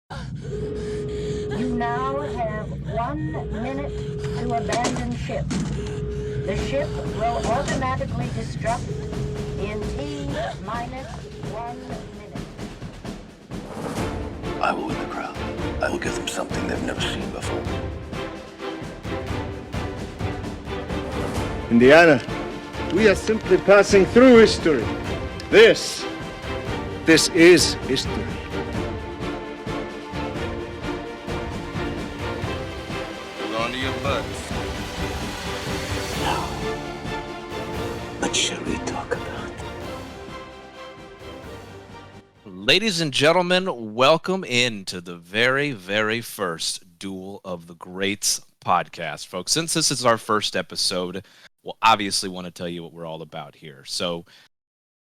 You now have 1 minute to abandon ship. The ship will automatically destruct in T minus 1 minute. I will win the crowd. I will give them something they've never seen before. Indiana, we are simply passing through history. This is history. Hold on to your butts. Now, what shall we talk about? Ladies and gentlemen, welcome into the very, very first Duel of the Greats podcast, folks. Since this is our first episode, we'll obviously want to tell you what we're all about here. So,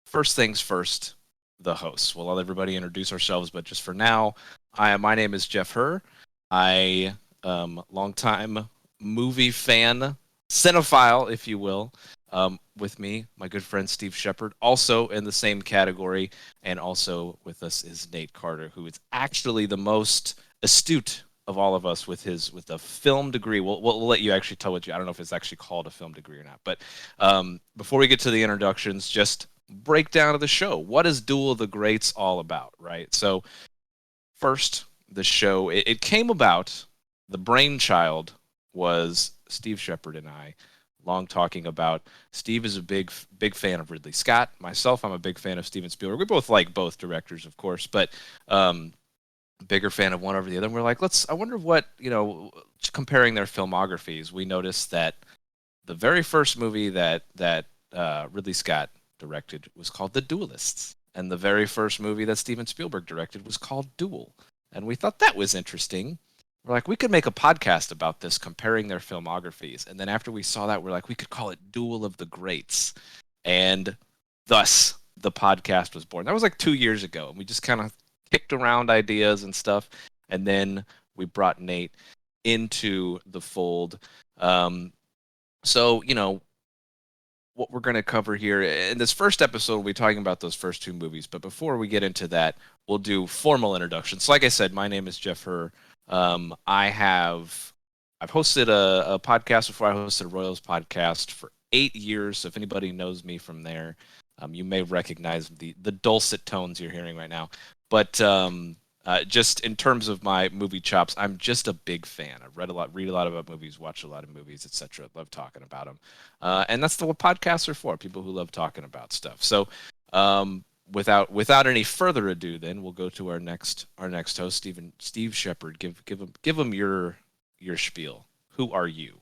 first things first, the hosts. We'll let everybody introduce ourselves, but just for now, my name is Jeff Herr. I am a longtime movie fan, cinephile, if you will. With me, my good friend Steve Shepard, also in the same category, and also with us is Nate Carter, who is actually the most astute of all of us with a film degree. We'll let you actually tell what you. I don't know if it's actually called a film degree or not. But before we get to the introductions, just breakdown of the show. What is Duel of the Greats all about, right? So first, the show it came about. The brainchild was Steve Shepard and I. Long talking about. Steve is a big fan of Ridley Scott. Myself, I'm a big fan of Steven Spielberg. We both like both directors, of course, but bigger fan of one over the other. And we're like, I wonder what, comparing their filmographies, we noticed that the very first movie that Ridley Scott directed was called The Duellists, and the very first movie that Steven Spielberg directed was called Duel. And we thought that was interesting. We're like, we could make a podcast about this, comparing their filmographies. And then after we saw that, we're like, we could call it Duel of the Greats. And thus, the podcast was born. That was like 2 years ago. And we just kind of kicked around ideas and stuff. And then we brought Nate into the fold. So, what we're going to cover here in this first episode, we'll be talking about those first two movies. But before we get into that, we'll do formal introductions. Like I said, my name is Jeff Herr. I've hosted a podcast before. I hosted a Royals podcast for 8 years. So if anybody knows me from there, you may recognize the dulcet tones you're hearing right now. But just in terms of my movie chops, I'm just a big fan. I read a lot about movies, watch a lot of movies, etc. Love talking about them, and that's what podcasts are for. People who love talking about stuff. So. Without any further ado, then we'll go to our next host, Steve Shepard. Give him your spiel. Who are you?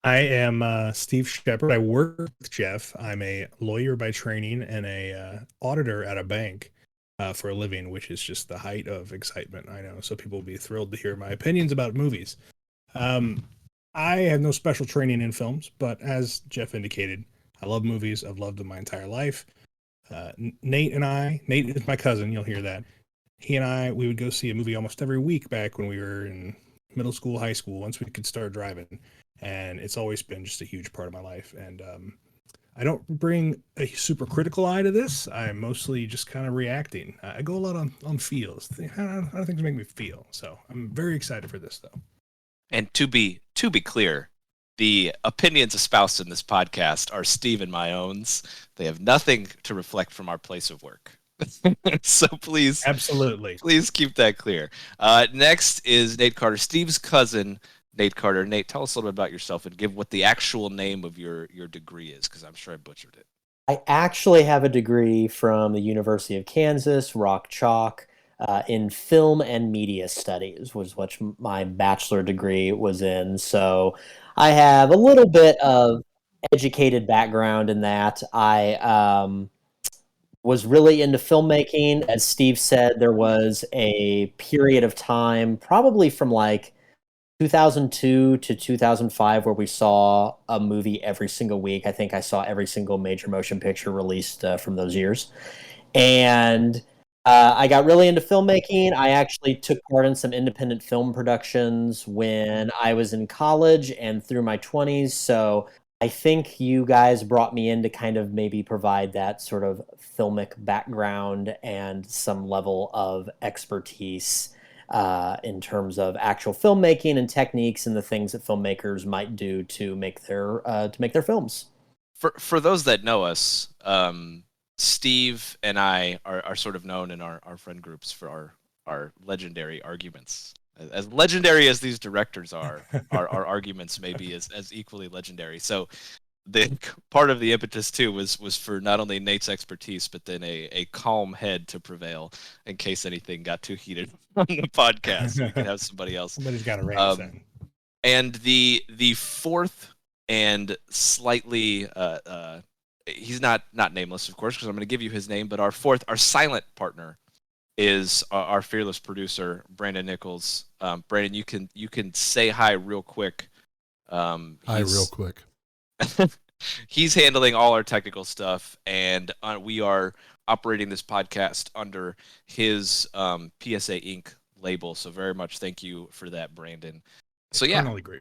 I am Steve Shepard. I work with Jeff. I'm a lawyer by training and a auditor at a bank for a living, which is just the height of excitement. I know, so people will be thrilled to hear my opinions about movies. I have no special training in films, but as Jeff indicated, I love movies. I've loved them my entire life. Nate is my cousin, you'll hear that. He and I, we would go see a movie almost every week back when we were in middle school, high school, once we could start driving. And it's always been just a huge part of my life. And I don't bring a super critical eye to this. I'm mostly just kind of reacting. I go a lot on feels. How do things make me feel? So I'm very excited for this, though. And to be clear, the opinions espoused in this podcast are Steve and my own. They have nothing to reflect from our place of work. So please keep that clear. Next is Nate Carter, Steve's cousin, Nate Carter. Nate, tell us a little bit about yourself and give what the actual name of your degree is, because I'm sure I butchered it. I actually have a degree from the University of Kansas, Rock Chalk, in film and media studies, was what my bachelor degree was in. So I have a little bit of educated background in that. I was really into filmmaking. As Steve said, there was a period of time, probably from like 2002 to 2005, where we saw a movie every single week. I think I saw every single major motion picture released from those years. And I got really into filmmaking. I actually took part in some independent film productions when I was in college and through my 20s. So I think you guys brought me in to kind of maybe provide that sort of filmic background and some level of expertise in terms of actual filmmaking and techniques and the things that filmmakers might do to make their films. For those that know us, Steve and I are sort of known in our friend groups for our legendary arguments. As legendary as these directors are, our arguments may be as equally legendary. So the part of the impetus too was for not only Nate's expertise, but then a calm head to prevail in case anything got too heated on the podcast. So we could have somebody else. Somebody's got to rein us in. And the fourth and slightly he's not nameless, of course, because I'm going to give you his name, but our silent partner is our fearless producer, Brandon Nichols. Brandon, you can say hi real quick. Hi, real quick. He's handling all our technical stuff, and we are operating this podcast under his PSA Inc. label. So very much thank you for that, Brandon. So yeah, Great.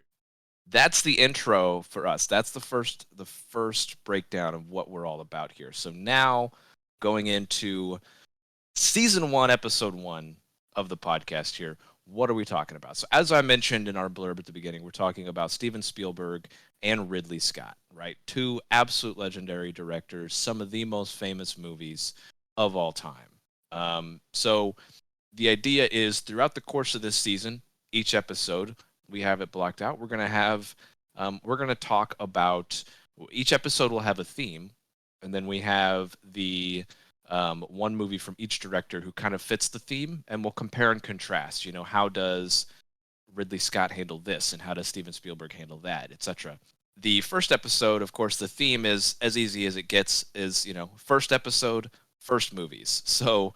That's the intro for us. That's the first breakdown of what we're all about here. So now going into season 1, episode 1 of the podcast here, what are we talking about? So as I mentioned in our blurb at the beginning, we're talking about Steven Spielberg and Ridley Scott, right? Two absolute legendary directors, some of the most famous movies of all time. So the idea is throughout the course of this season, each episode, we have it blocked out. We're going to talk about, each episode will have a theme, and then we have the one movie from each director who kind of fits the theme, and we'll compare and contrast. You know, how does Ridley Scott handle this, and how does Steven Spielberg handle that, etc. The first episode, of course, the theme is as easy as it gets. Is, you know, first episode, first movies. So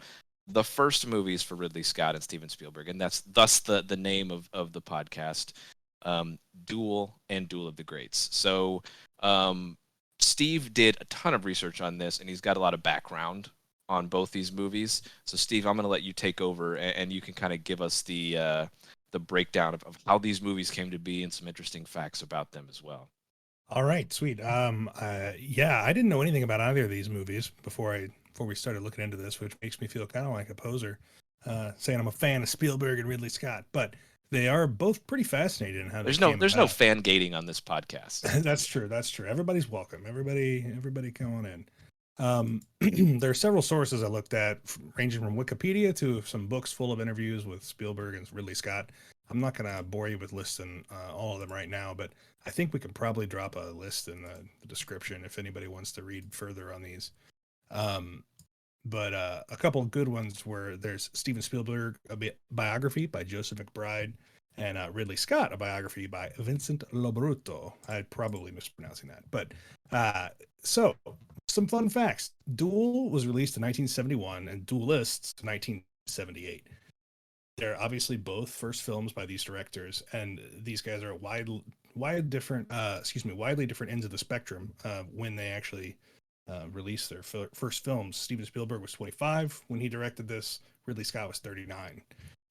the first movies for Ridley Scott and Steven Spielberg, and that's thus the name of the podcast, Duel and Duel of the Greats. So Steve did a ton of research on this, and he's got a lot of background on both these movies. So Steve, I'm going to let you take over, and you can kind of give us the breakdown of how these movies came to be and some interesting facts about them as well. All right, sweet. Yeah, I didn't know anything about either of these movies before we started looking into this, which makes me feel kind of like a poser, saying I'm a fan of Spielberg and Ridley Scott. But they are both pretty fascinating in how there's no fan gating on this podcast. That's true. Everybody's welcome. Everybody come on in. There are several sources I looked at, ranging from Wikipedia to some books full of interviews with Spielberg and Ridley Scott. I'm not going to bore you with listing all of them right now, but I think we could probably drop a list in the description if anybody wants to read further on these. But a couple of good ones were, there's Steven Spielberg, a biography by Joseph McBride, and Ridley Scott, a biography by Vincent Lobruto. I'm probably mispronouncing that. But so some fun facts. Duel was released in 1971 and Duellists 1978. They're obviously both first films by these directors, and these guys are at widely different ends of the spectrum when they actually released their first films. Steven Spielberg was 25 when he directed this. Ridley Scott was 39,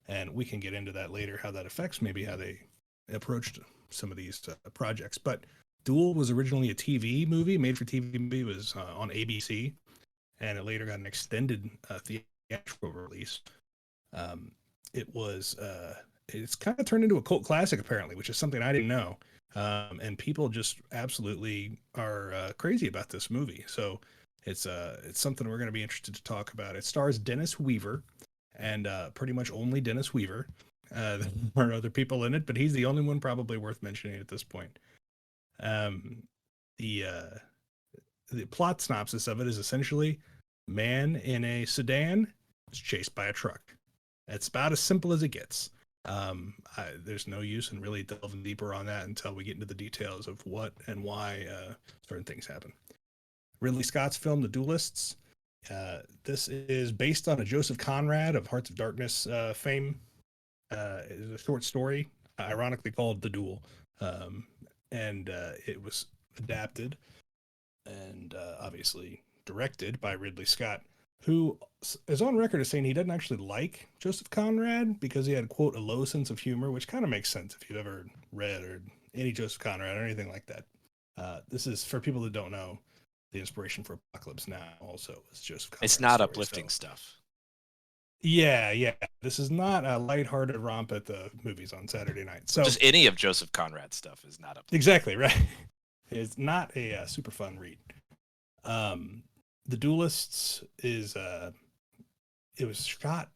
and we can get into that later, how that affects maybe how they approached some of these projects. But Duel was originally a TV movie, made for TV movie. It was on ABC, and it later got an extended theatrical release. It's kind of turned into a cult classic apparently, which is something I didn't know. And people just absolutely are crazy about this movie. So it's something we're going to be interested to talk about. It stars Dennis Weaver, and pretty much only Dennis Weaver. There are other people in it, but he's the only one probably worth mentioning at this point. The plot synopsis of it is essentially man in a sedan is chased by a truck. It's about as simple as it gets. There's no use in really delving deeper on that until we get into the details of what and why certain things happen. Ridley Scott's film, The Duellists. This is based on a Joseph Conrad of Hearts of Darkness fame. It is a short story, ironically called The Duel. And it was adapted and obviously directed by Ridley Scott, who is on record as saying he doesn't actually like Joseph Conrad because he had, quote, a low sense of humor, which kind of makes sense if you've ever read or any Joseph Conrad or anything like that. This is for people that don't know. The inspiration for Apocalypse Now also was Joseph Conrad's It's not story, uplifting so. stuff. Yeah. This is not a lighthearted romp at the movies on Saturday night. So just any of Joseph Conrad's stuff is not uplifting. Exactly right. It's not a super fun read. The Duelists is it was shot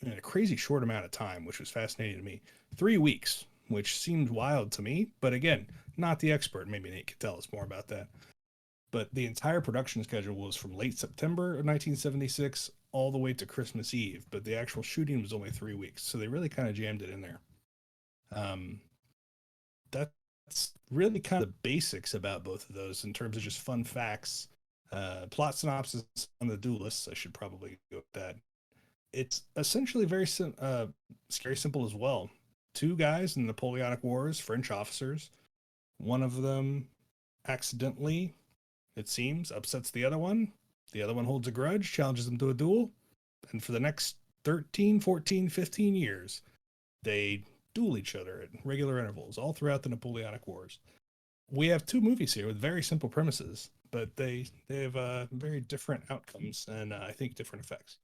in a crazy short amount of time, which was fascinating to me. 3 weeks, which seemed wild to me, but again, not the expert. Maybe Nate could tell us more about that. But the entire production schedule was from late September of 1976 all the way to Christmas Eve, but the actual shooting was only 3 weeks, so they really kind of jammed it in there. That's really kind of the basics about both of those in terms of just fun facts. Plot synopsis on the Duelists, I should probably go with that. It's essentially very scary simple as well. 2 guys in the Napoleonic Wars, French officers. One of them accidentally, it seems, upsets the other one. The other one holds a grudge, challenges them to a duel. And for the next 13, 14, 15 years, they duel each other at regular intervals all throughout the Napoleonic Wars. We have 2 movies here with very simple premises, but they have very different outcomes and I think different effects.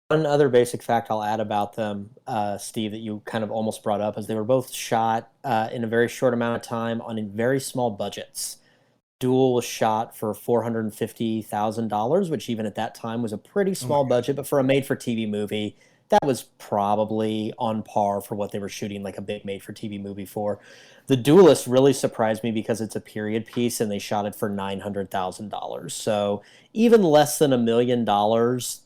One other basic fact I'll add about them, Steve, that you kind of almost brought up, is they were both shot in a very short amount of time on very small budgets. Duel was shot for $450,000, which even at that time was a pretty small budget, but for a made-for-TV movie, that was probably on par for what they were shooting like a big made-for-TV movie for. The Duelist really surprised me because it's a period piece and they shot it for $900,000. So even less than $1 million,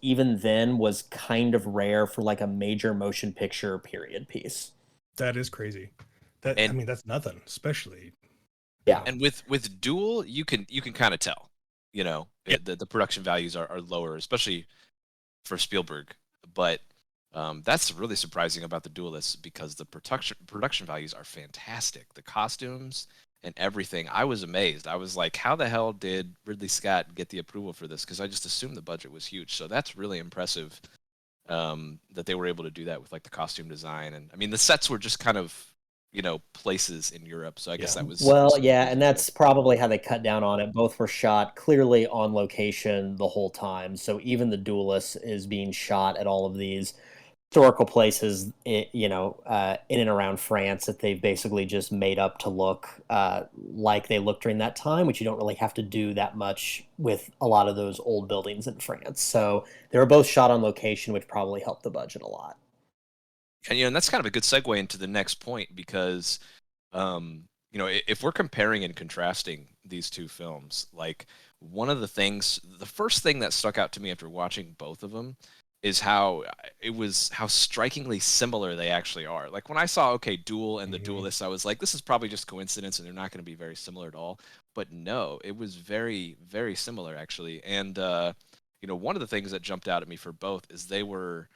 even then, was kind of rare for like a major motion picture period piece. That is crazy. That's nothing, especially. Yeah. And with Duel, you can kind of tell, the production values are lower, especially for Spielberg. But that's really surprising about the Duelists because the production values are fantastic. The costumes and everything. I was amazed. I was like, how the hell did Ridley Scott get the approval for this? Because I just assumed the budget was huge. So that's really impressive that they were able to do that with like the costume design. And I mean, the sets were just kind of, places in Europe. So I guess that was... Well, yeah, and that's probably how they cut down on it. Both were shot clearly on location the whole time. So even the Duelist is being shot at all of these historical places, in and around France that they've basically just made up to look like they looked during that time, which you don't really have to do that much with a lot of those old buildings in France. So they were both shot on location, which probably helped the budget a lot. And that's kind of a good segue into the next point because, if we're comparing and contrasting these 2 films, like the first thing that stuck out to me after watching both of them is how strikingly similar they actually are. Like when I saw, Duel and the Duelists, I was like, this is probably just coincidence and they're not going to be very similar at all. But no, it was very, very similar actually. And, one of the things that jumped out at me for both is they were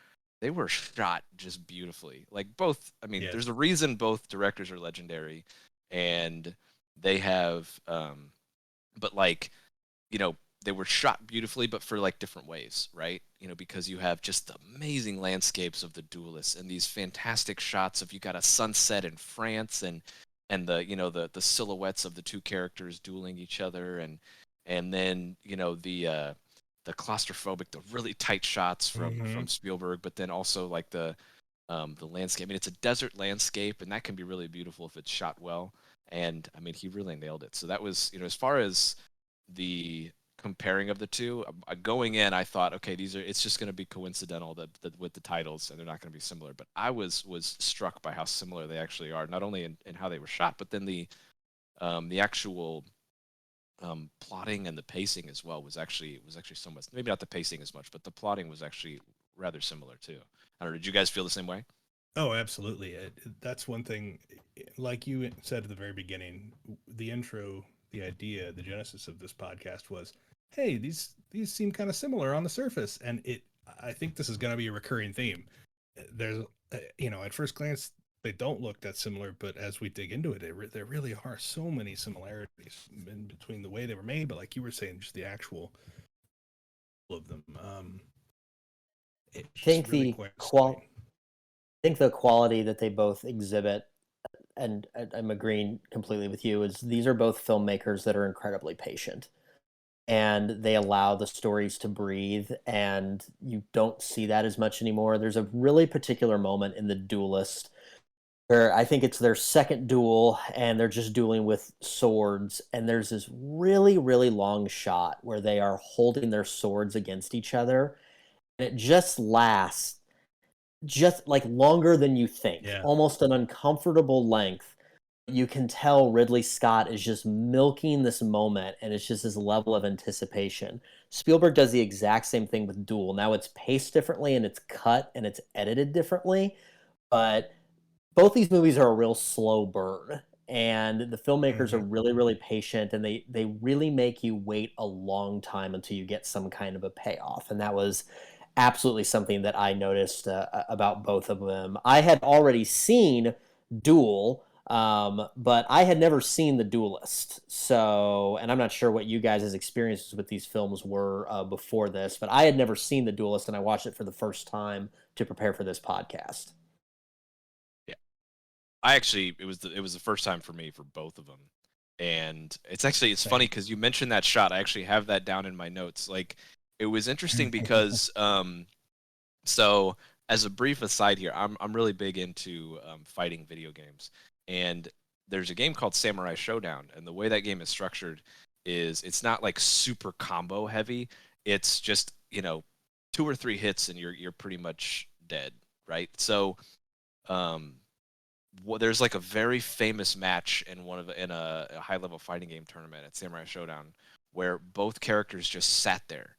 shot just beautifully. Like both, there's a reason both directors are legendary and they have, they were shot beautifully, but for like different ways, right? Because you have just the amazing landscapes of the Duelists and these fantastic shots of you got a sunset in France and the silhouettes of the 2 characters dueling each other and then the claustrophobic, the really tight shots from Spielberg, but then also like the landscape. It's a desert landscape, and that can be really beautiful if it's shot well. And he really nailed it. So that was, as far as the comparing of the 2, going in, I thought, okay, it's just going to be coincidental that with the titles, and they're not going to be similar. But I was struck by how similar they actually are, not only in how they were shot, but then the actual plotting and the pacing as well was actually so much, maybe not the pacing as much, but the plotting was actually rather similar too. I don't know, did you guys feel the same way? Oh, absolutely. That's one thing, like you said at the very beginning, the intro, the idea, the genesis of this podcast was, hey, these seem kind of similar on the surface. And I think this is going to be a recurring theme. There's, at first glance, they don't look that similar, but as we dig into it, there really are so many similarities in between the way they were made, but like you were saying, just the actual of them. I think the quality that they both exhibit and I'm agreeing completely with you, is these are both filmmakers that are incredibly patient, and they allow the stories to breathe, and you don't see that as much anymore. There's a really particular moment in The Duelist where I think it's their second duel and they're just dueling with swords, and there's this really, really long shot where they are holding their swords against each other, and it just lasts just like longer than you think, Yeah. almost an uncomfortable length. You can tell Ridley Scott is just milking this moment, and it's just this level of anticipation. Spielberg does the exact same thing with Duel. Now it's paced differently and it's cut and it's edited differently, but both these movies are a real slow burn, and the filmmakers are really, really patient, and they really make you wait a long time until you get some kind of a payoff. And that was absolutely something that I noticed about both of them. I had already seen Duel, but I had never seen The Duelist. So, and I'm not sure what you guys' experiences with these films were before this, but I had never seen The Duelist, and I watched it for the first time to prepare for this podcast. I actually it was the first time for me for both of them, and it's funny because you mentioned that shot. I actually have that down in my notes. Like, it was interesting because so as a brief aside here, I'm really big into fighting video games, and there's a game called Samurai Showdown, and the way that game is structured is it's not like super combo heavy. It's just 2 or 3 hits and you're pretty much dead, right? So there's like a very famous match in a high level fighting game tournament at Samurai Showdown where both characters just sat there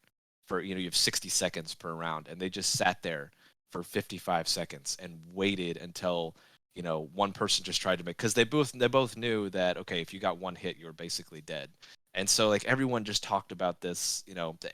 for you have 60 seconds per round, and they just sat there for 55 seconds and waited until one person just tried to make, because they both knew that, okay, if you got one hit you were basically dead. And so like everyone just talked about this,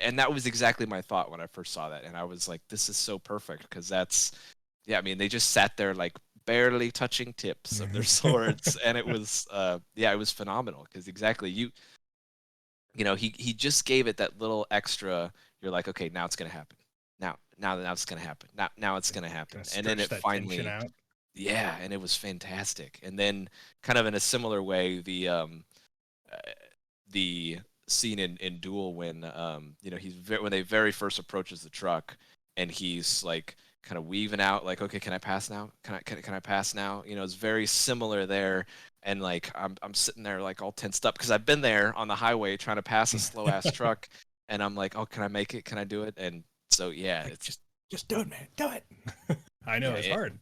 and that was exactly my thought when I first saw that, and I was like, this is so perfect, because I mean, they just sat there like barely touching tips of their swords, and it was it was phenomenal, because exactly he just gave it that little extra. You're like, okay, now it's gonna happen. Now it's gonna happen. Now it's gonna happen, and then it finally, and it was fantastic. And then kind of in a similar way, the scene in Duel when when they very first approaches the truck, and he's like kind of weaving out like, okay, can I pass now? Can I pass now? It's very similar there. And like I'm sitting there like all tensed up because I've been there on the highway trying to pass a slow ass truck, and I'm like, oh, can I make it? Can I do it? And so like, it's just do it, man, do it. I know it's hard.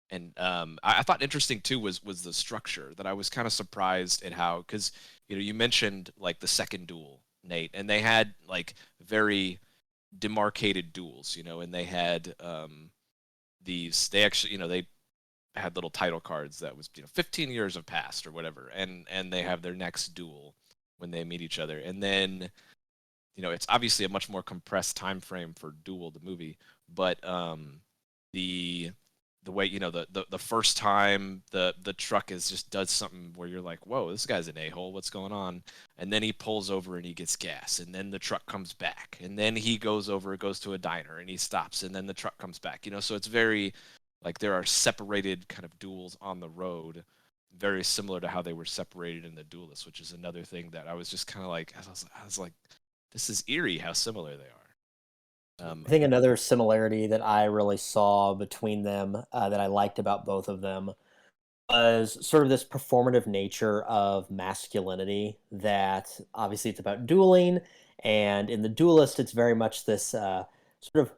And I thought interesting too was the structure, that I was kind of surprised at how, because you mentioned like the second duel, Nate, and they had like very demarcated duels, and they had they actually they had little title cards that was 15 years have passed or whatever, and they have their next duel when they meet each other. And then it's obviously a much more compressed time frame for Duel the movie, but the way the first time the truck just does something where you're like, whoa, this guy's an a-hole, what's going on? And then he pulls over and he gets gas, and then the truck comes back, and then he goes to a diner and he stops, and then the truck comes back. So it's very like there are separated kind of duels on the road, very similar to how they were separated in The Duelist, which is another thing that I was just kind of like, I was like, this is eerie how similar they are. I think another similarity that I really saw between them that I liked about both of them was sort of this performative nature of masculinity, that obviously it's about dueling, and in The Duelist it's very much this sort of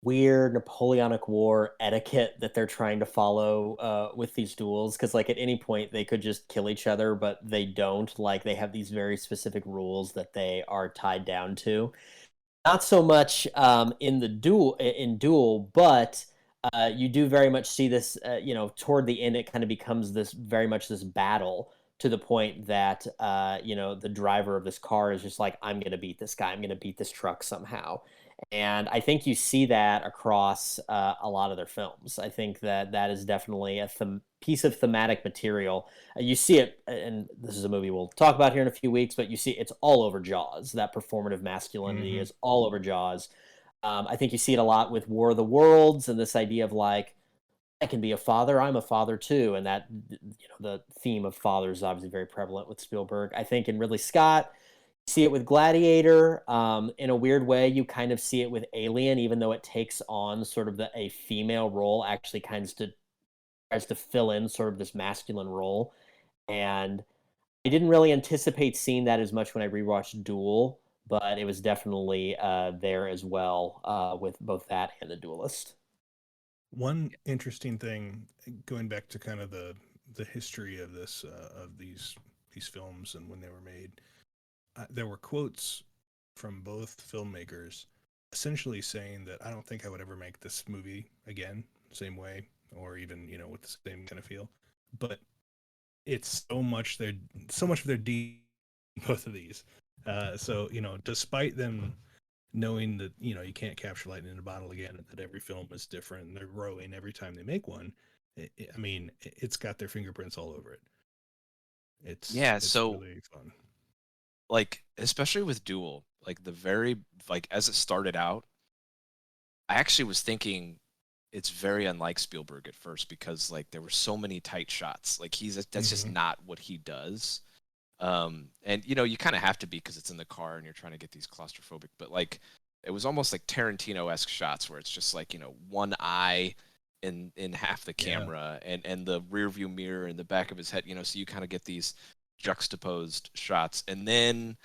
weird Napoleonic War etiquette that they're trying to follow with these duels, because like at any point they could just kill each other, but they don't. Like, they have these very specific rules that they are tied down to. Not so much in Duel, but you do very much see this. Toward the end, it kind of becomes this very much this battle, to the point that the driver of this car is just like, I'm going to beat this guy. I'm going to beat this truck somehow. And I think you see that across a lot of their films. I think that is definitely a piece of thematic material. You see it, and this is a movie we'll talk about here in a few weeks, but you see it's all over Jaws. That performative masculinity is all over Jaws. I think you see it a lot with War of the Worlds, and this idea of like, I can be a father. I'm a father too, and that the theme of father is obviously very prevalent with Spielberg. I think in Ridley Scott, you see it with Gladiator. In a weird way, you kind of see it with Alien, even though it takes on sort of a female role, actually kind of tries to fill in sort of this masculine role. And I didn't really anticipate seeing that as much when I rewatched Duel, but it was definitely there as well with both that and the Duelist. One interesting thing, going back to kind of the history of this of these films and when they were made, there were quotes from both filmmakers essentially saying that I don't think I would ever make this movie again, same way, or even with the same kind of feel. But it's so much of their both of these. So despite them knowing that you can't capture lightning in a bottle again, and that every film is different, and they're growing every time they make one. I mean, it's got their fingerprints all over it. It's So really fun. like, especially with Duel, like as it started out, I actually was thinking it's very unlike Spielberg at first, because like there were so many tight shots. Like that's just not what he does. And you kind of have to be, because it's in the car and you're trying to get these claustrophobic, but like it was almost like Tarantino-esque shots where it's just like one eye in half the camera, and the rear view mirror in the back of his head, so you kind of get these juxtaposed shots. And then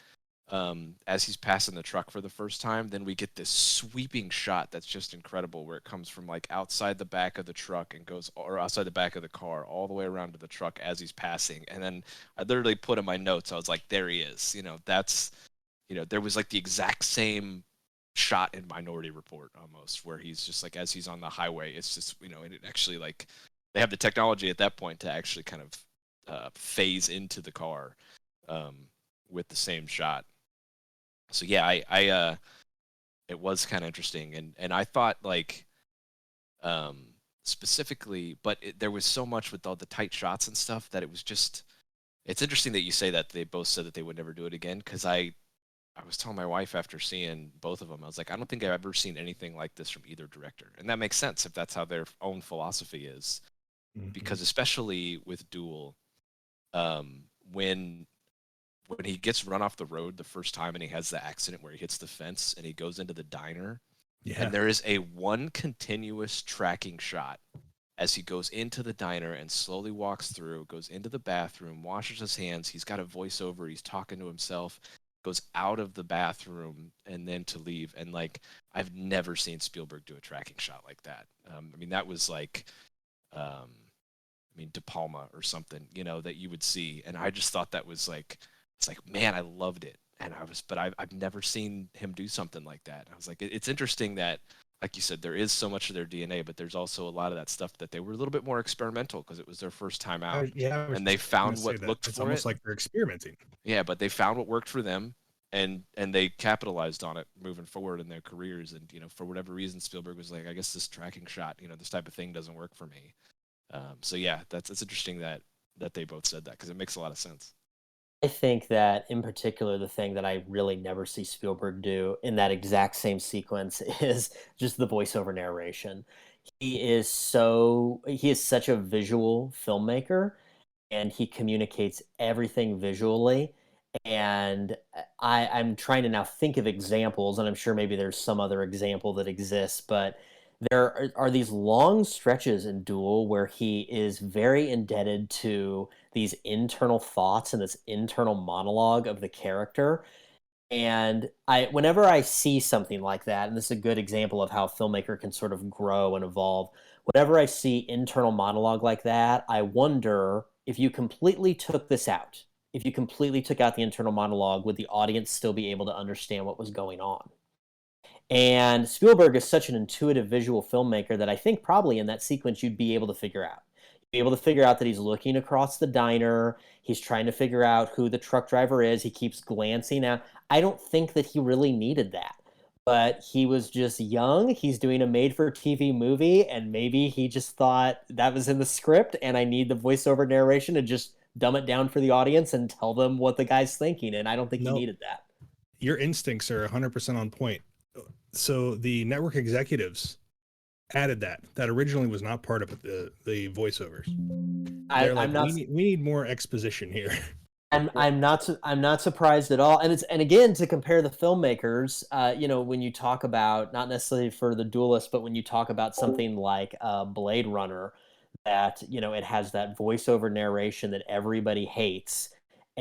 as he's passing the truck for the first time, then we get this sweeping shot that's just incredible, where it comes from like outside the back of the truck and goes, or outside the back of the car, all the way around to the truck as he's passing. And then I literally put in my notes, I was like, there he is. That's there was like the exact same shot in Minority Report almost, where he's just like, as he's on the highway, it's just and it actually, like, they have the technology at that point to actually kind of phase into the car with the same shot. So yeah, I it was kind of interesting, and I thought, like, specifically, but there was so much with all the tight shots and stuff that it was just. It's interesting that you say that they both said that they would never do it again, because I was telling my wife after seeing both of them, I was like, I don't think I've ever seen anything like this from either director, and that makes sense if that's how their own philosophy is, because especially with Duel, when he gets run off the road the first time and he has the accident where he hits the fence and he goes into the diner, and there is a one continuous tracking shot as he goes into the diner and slowly walks through, goes into the bathroom, washes his hands, he's got a voiceover, he's talking to himself, goes out of the bathroom, and then to leave. And like, I've never seen Spielberg do a tracking shot like that. I mean, that was like De Palma or something, that you would see. And I just thought that was like, it's like, man, I loved it. And I've never seen him do something like that. I was like, it's interesting that, like you said, there is so much of their DNA, but there's also a lot of that stuff that they were a little bit more experimental, because it was their first time out. And they found what looked for it. It's almost like they're experimenting. Yeah, but they found what worked for them, and they capitalized on it moving forward in their careers. And for whatever reason, Spielberg was like, I guess this tracking shot, this type of thing doesn't work for me. So yeah, it's interesting that they both said that, because it makes a lot of sense. I think that in particular, the thing that I really never see Spielberg do in that exact same sequence is just the voiceover narration. He is such a visual filmmaker, and he communicates everything visually. And I'm trying to now think of examples, and I'm sure maybe there's some other example that exists, but there are these long stretches in Duel where he is very indebted to these internal thoughts and this internal monologue of the character. And whenever I see something like that, and this is a good example of how a filmmaker can sort of grow and evolve, whenever I see internal monologue like that, I wonder, if you completely took this out, if you completely took out the internal monologue, would the audience still be able to understand what was going on? And Spielberg is such an intuitive visual filmmaker that I think probably in that sequence you'd be able to figure out. You'd be able to figure out that he's looking across the diner. He's trying to figure out who the truck driver is. He keeps glancing out. I don't think that he really needed that. But he was just young. He's doing a made-for-TV movie, and maybe he just thought that was in the script, and I need the voiceover narration to just dumb it down for the audience and tell them what the guy's thinking. And I don't think he needed that. Your instincts are 100% on point. So the network executives added that originally was not part of the voiceovers. They're like, I'm not. we need more exposition here. I'm not surprised at all. And again, to compare the filmmakers, when you talk about, not necessarily for the Duelist, but when you talk about something like Blade Runner, that it has that voiceover narration that everybody hates,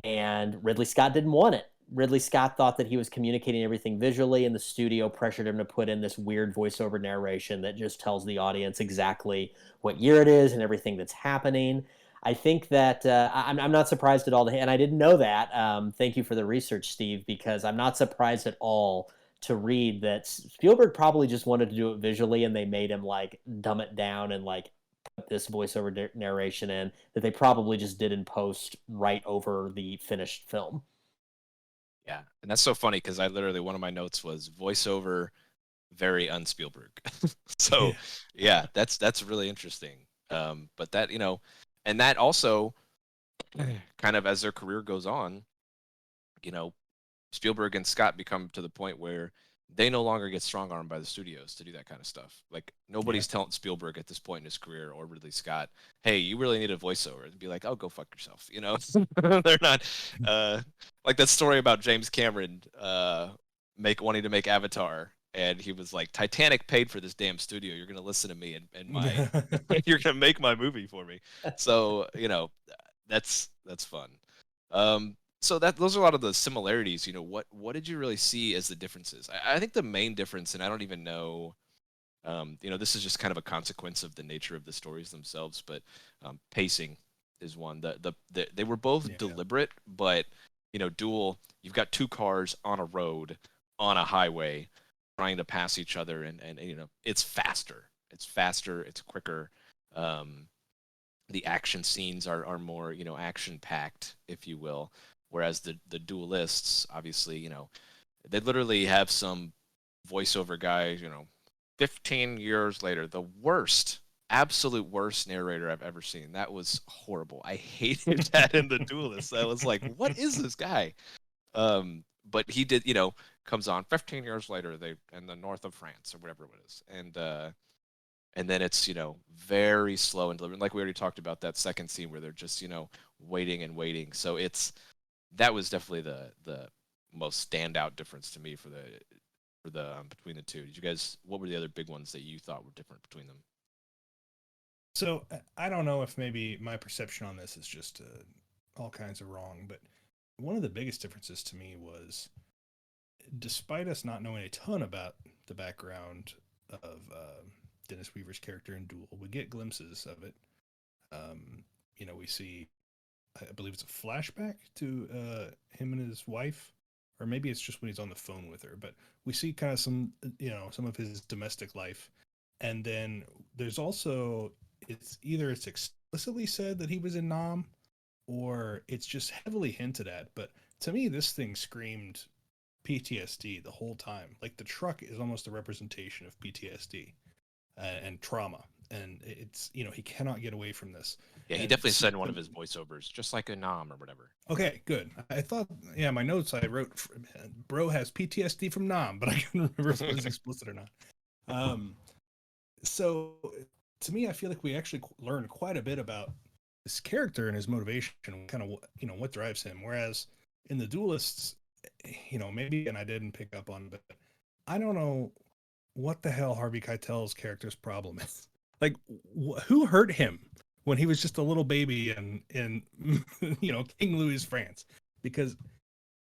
and Ridley Scott didn't want it. Ridley Scott thought that he was communicating everything visually, and the studio pressured him to put in this weird voiceover narration that just tells the audience exactly what year it is and everything that's happening. I think that I'm not surprised at all, and I didn't know that. Thank you for the research, Steve, because I'm not surprised at all to read that Spielberg probably just wanted to do it visually, and they made him like dumb it down and like put this voiceover narration in that they probably just did in post right over the finished film. Yeah, and that's so funny because I literally, one of my notes was voiceover very un-Spielberg. So yeah, that's really interesting. But that, and that also kind of, as their career goes on, Spielberg and Scott become to the point where they no longer get strong-armed by the studios to do that kind of stuff. Like, nobody's telling Spielberg at this point in his career, or Ridley Scott, hey, you really need a voiceover. And be like, oh, go fuck yourself. They're not like that story about James Cameron wanting to make Avatar, and he was like, Titanic paid for this damn studio. You're gonna listen to me and my you're gonna make my movie for me. So that's fun. So those are a lot of the similarities. What did you really see as the differences? I think the main difference, and I don't even know, this is just kind of a consequence of the nature of the stories themselves, but pacing is one. They were both deliberate, but Duel, you've got two cars on a road, on a highway, trying to pass each other, and it's faster. It's quicker. The action scenes are more, action packed, if you will. Whereas the Duelists, obviously, they literally have some voiceover guy, 15 years later, the absolute worst narrator I've ever seen. That was horrible. I hated that in the Duelists. I was like, what is this guy? But he did, comes on 15 years later, they in the north of France or whatever it is. And then it's, very slow and deliberate. Like we already talked about that second scene where they're just, waiting and waiting. So that was definitely the most standout difference to me for the between the two. What were the other big ones that you thought were different between them? So I don't know if maybe my perception on this is just all kinds of wrong, but one of the biggest differences to me was, despite us not knowing a ton about the background of Dennis Weaver's character in Duel, we get glimpses of it. We see, I believe it's a flashback to him and his wife, or maybe it's just when he's on the phone with her, but we see kind of some of his domestic life. And then there's also, it's explicitly said that he was in Nam, or it's just heavily hinted at. But to me, this thing screamed PTSD the whole time. Like, the truck is almost a representation of PTSD and trauma. And it's, he cannot get away from this. Yeah, he definitely said in one of his voiceovers, just like a Nam or whatever. Okay, good. I thought, my notes I wrote, bro has PTSD from Nam, but I couldn't remember if it was explicit or not. So to me, I feel like we actually learned quite a bit about this character and his motivation, kind of, what drives him. Whereas in the Duelists, maybe, and I didn't pick up on, but I don't know what the hell Harvey Keitel's character's problem is. Like, who hurt him when he was just a little baby in King Louis, France? Because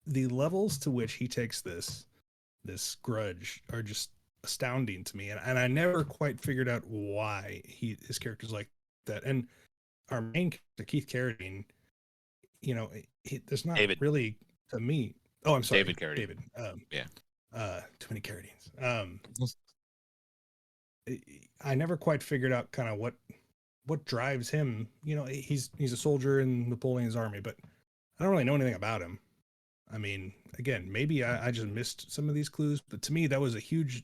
the levels to which he takes this grudge are just astounding to me, and I never quite figured out why his character's like that. And our main character, Keith Carradine, there's not David. Really, to me. Oh, I'm sorry, David Carradine. David. Too many Carradines. I never quite figured out kind of what drives him. He's a soldier in Napoleon's army, but I don't really know anything about him. I mean, again, maybe I just missed some of these clues, but to me, that was a huge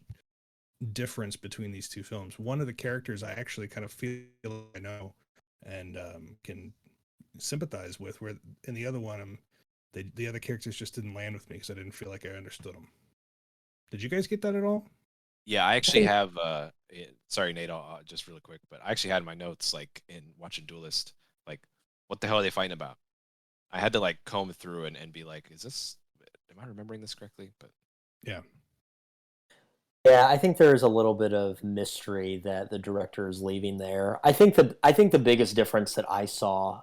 difference between these two films. One of the characters I actually kind of feel I know and can sympathize with, where in the other one, the other characters just didn't land with me because I didn't feel like I understood them. Did you guys get that at all? Yeah, I actually have. Sorry, Nate. Just really quick, but I actually had in my notes like in watching Duelist, like what the hell are they fighting about? I had to like comb through and be like, is this? Am I remembering this correctly? But Yeah. Yeah, I think there's a little bit of mystery that the director is leaving there. I think the biggest difference that I saw,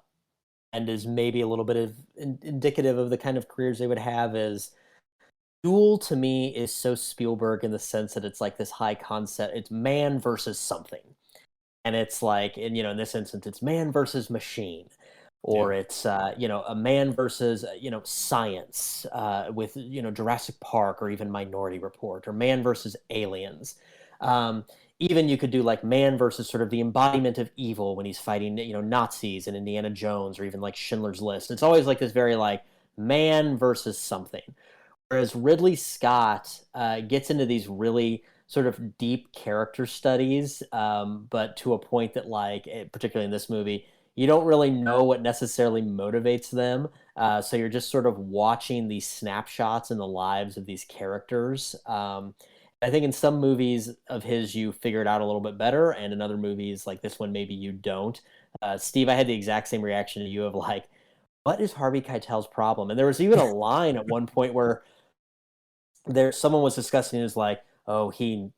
and is maybe a little bit of indicative of the kind of careers they would have, is Duel to me is so Spielberg in the sense that it's like this high concept. It's man versus something, and it's like, and in this instance, it's man versus machine, or Yeah. it's a man versus science, with Jurassic Park, or even Minority Report, or man versus aliens. um, Even you could do like man versus sort of the embodiment of evil when he's fighting Nazis in Indiana Jones, or even like Schindler's List. It's always like this very like man versus something. Whereas Ridley Scott gets into these really sort of deep character studies, but to a point that, like, particularly in this movie, you don't really know what necessarily motivates them. So you're just sort of watching these snapshots in the lives of these characters. I think in some movies of his, you figure it out a little bit better, and in other movies, like this one, maybe you don't. Steve, I had the exact same reaction to you of like, what is Harvey Keitel's problem? And there was even a line at one point where someone was discussing, is like, oh, he,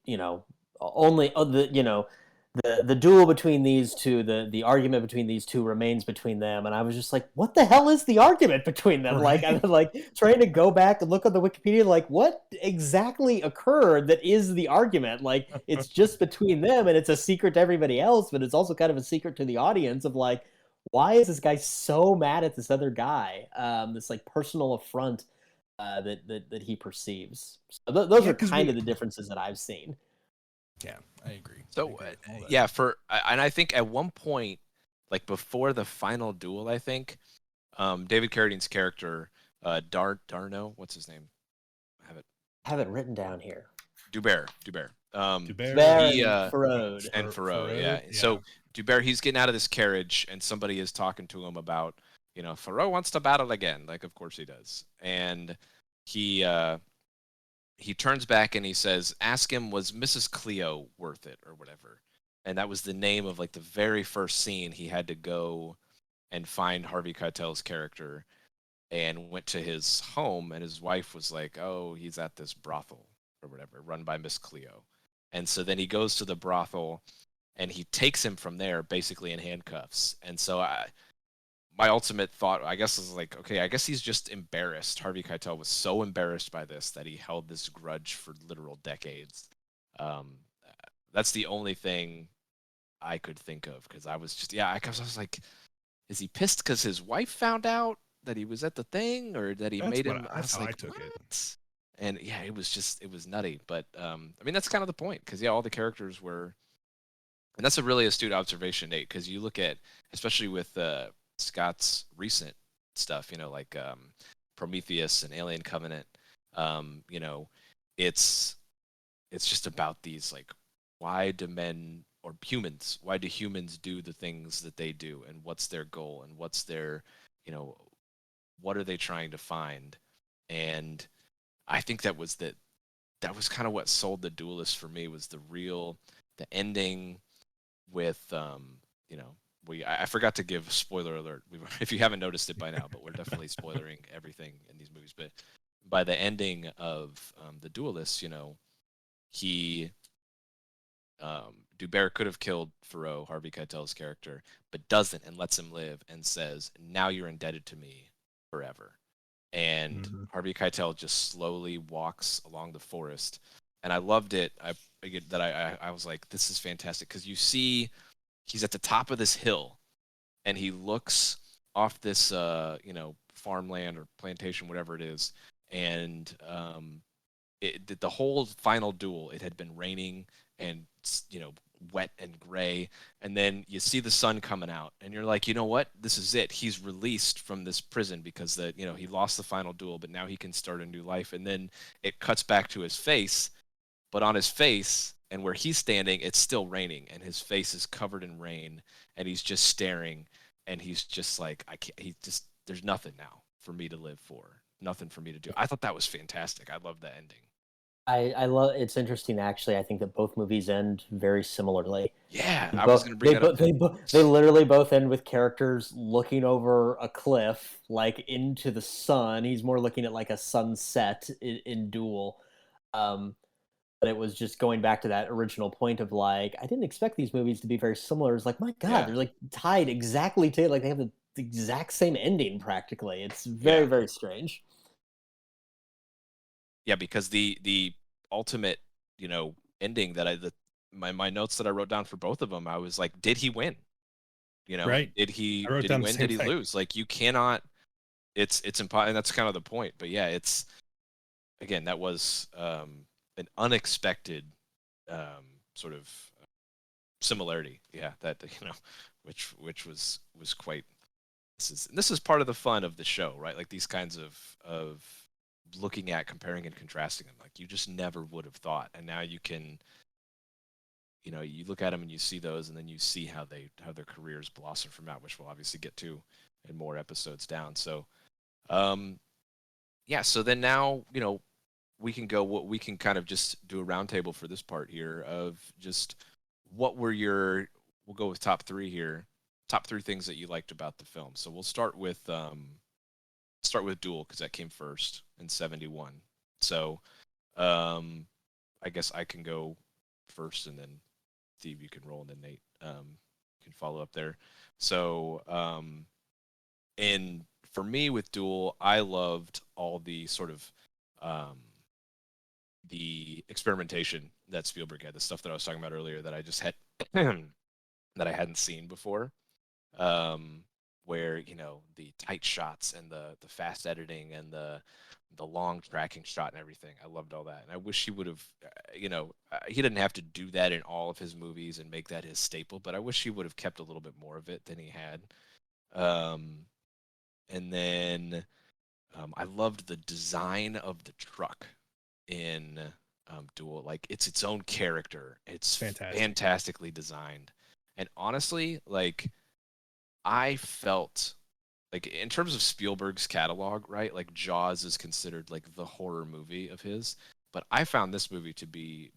only the duel between these two, the argument between these two remains between them. And I was just like, what the hell is the argument between them? Like, I'm like trying to go back and look on the Wikipedia, like, what exactly occurred that is the argument? Like, it's just between them, and it's a secret to everybody else, but it's also kind of a secret to the audience of like, why is this guy so mad at this other guy? This like personal affront that he perceives. So those are kind of the differences that I've seen. Yeah, I agree. so yeah, and I think at one point, like before the final duel, I think David Carradine's character, Darno, what's his name? I have it written down here. Dubert. Dubert He and Farode. and Farode, yeah. Yeah. So Dubert, he's getting out of this carriage, and somebody is talking to him about, Farode wants to battle again. Like, of course he does. And he turns back and he says, "Ask him, was Mrs. Cleo worth it, or whatever?" And that was the name of like the very first scene he had to go and find Harvey Keitel's character, and went to his home, and his wife was like, "Oh, he's at this brothel or whatever, run by Miss Cleo." And so then he goes to the brothel, and he takes him from there basically in handcuffs. And so my ultimate thought, I guess, is like, okay, I guess he's just embarrassed. Harvey Keitel was so embarrassed by this that he held this grudge for literal decades. That's the only thing I could think of, because I was just, I was like, is he pissed because his wife found out that he was at the thing, or that he made him? I was like, I took it. And yeah, it was nutty. But I mean, that's kind of the point, because all the characters were, and that's a really astute observation, Nate, because you look at, especially with Scott's recent stuff, like Prometheus and Alien Covenant, it's just about these, like, why do humans do the things that they do, and what's their goal, and what's their, what are they trying to find? And I think that was kind of what sold the Duelist for me, was the ending with, I forgot to give spoiler alert. If you haven't noticed it by now, but we're definitely spoilering everything in these movies. But by the ending of the Duelist, Dubert could have killed Farode, Harvey Keitel's character, but doesn't, and lets him live, and says, "Now you're indebted to me forever." And Harvey Keitel just slowly walks along the forest, and I loved it. I was like, this is fantastic, because you see he's at the top of this hill, and he looks off this farmland or plantation, whatever it is, and the whole final duel, it had been raining and wet and gray, and then you see the sun coming out, and you're like, you know what, this is it. He's released from this prison, because he lost the final duel, but now he can start a new life. And then it cuts back to his face, but on his face and where he's standing, it's still raining, and his face is covered in rain, and he's just staring, and he's just like, there's nothing now for me to live for, nothing for me to do. I thought that was fantastic. I love that ending. I love. It's interesting, actually. I think that both movies end very similarly. Yeah, I was going to bring that up. They literally both end with characters looking over a cliff, like into the sun. He's more looking at like a sunset in Duel. Um, but it was just going back to that original point of like, I didn't expect these movies to be very similar. It's like, my God, Yeah. they're like tied exactly to like they have the exact same ending practically. It's very, Yeah. very strange. Yeah, because the ultimate, ending that my notes that I wrote down for both of them, I was like, did he win? Right. Did he I wrote did he down the win? same Did he thing. lose? Like you cannot. It's impossible, and that's kind of the point. But yeah, it's again that was an unexpected sort of similarity. Yeah, that which was quite. This is part of the fun of the show, right? Like these kinds of looking at, comparing, and contrasting them. Like you just never would have thought, and now you can. You look at them and you see those, and then you see how their careers blossom from that, which we'll obviously get to in more episodes down. So, yeah. So then now, we can go. What we can kind of just do a roundtable for this part here of just what were your. We'll go with top three here. Top three things that you liked about the film. So we'll start with Duel because that came first in '71. So, I guess I can go first, and then Steve, you can roll, and then Nate can follow up there. So, and for me with Duel, I loved all the sort of the experimentation that Spielberg had, the stuff that I was talking about earlier that I just had that I hadn't seen before. Where the tight shots and the fast editing and the long tracking shot and everything. I loved all that, and I wish he would have, he didn't have to do that in all of his movies and make that his staple, but I wish he would have kept a little bit more of it than he had. And then I loved the design of the truck in Duel. Like it's its own character. It's fantastically designed, and honestly, like I felt like in terms of Spielberg's catalog, right? Like Jaws is considered like the horror movie of his, but I found this movie to be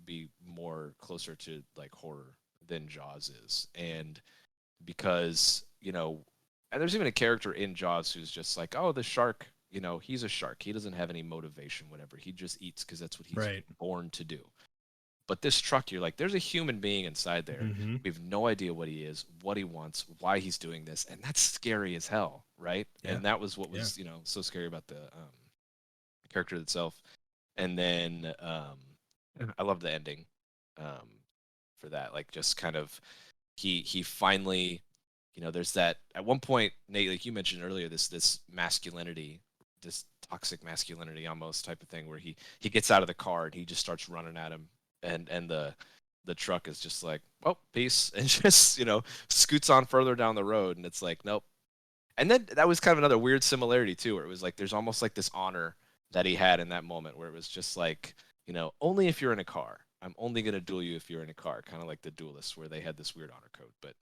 more closer to like horror than Jaws is. And because, and there's even a character in Jaws who's just like, "Oh, the shark, he's a shark. He doesn't have any motivation, whatever. He just eats because that's what he's born to do." But this truck, you're like, there's a human being inside there. Mm-hmm. We have no idea what he is, what he wants, why he's doing this, and that's scary as hell, right? Yeah. And that was what was, so scary about the character itself. And then I love the ending for that. Like, just kind of, he finally, there's that at one point, Nate, like you mentioned earlier, this masculinity, this toxic masculinity almost type of thing, where he gets out of the car and he just starts running at him. And the truck is just like, "Oh, peace," and just scoots on further down the road, and it's like, nope. And then that was kind of another weird similarity too, where it was like there's almost like this honor that he had in that moment, where it was just like, only if you're in a car. I'm only gonna duel you if you're in a car, kind of like the Duelists, where they had this weird honor code. But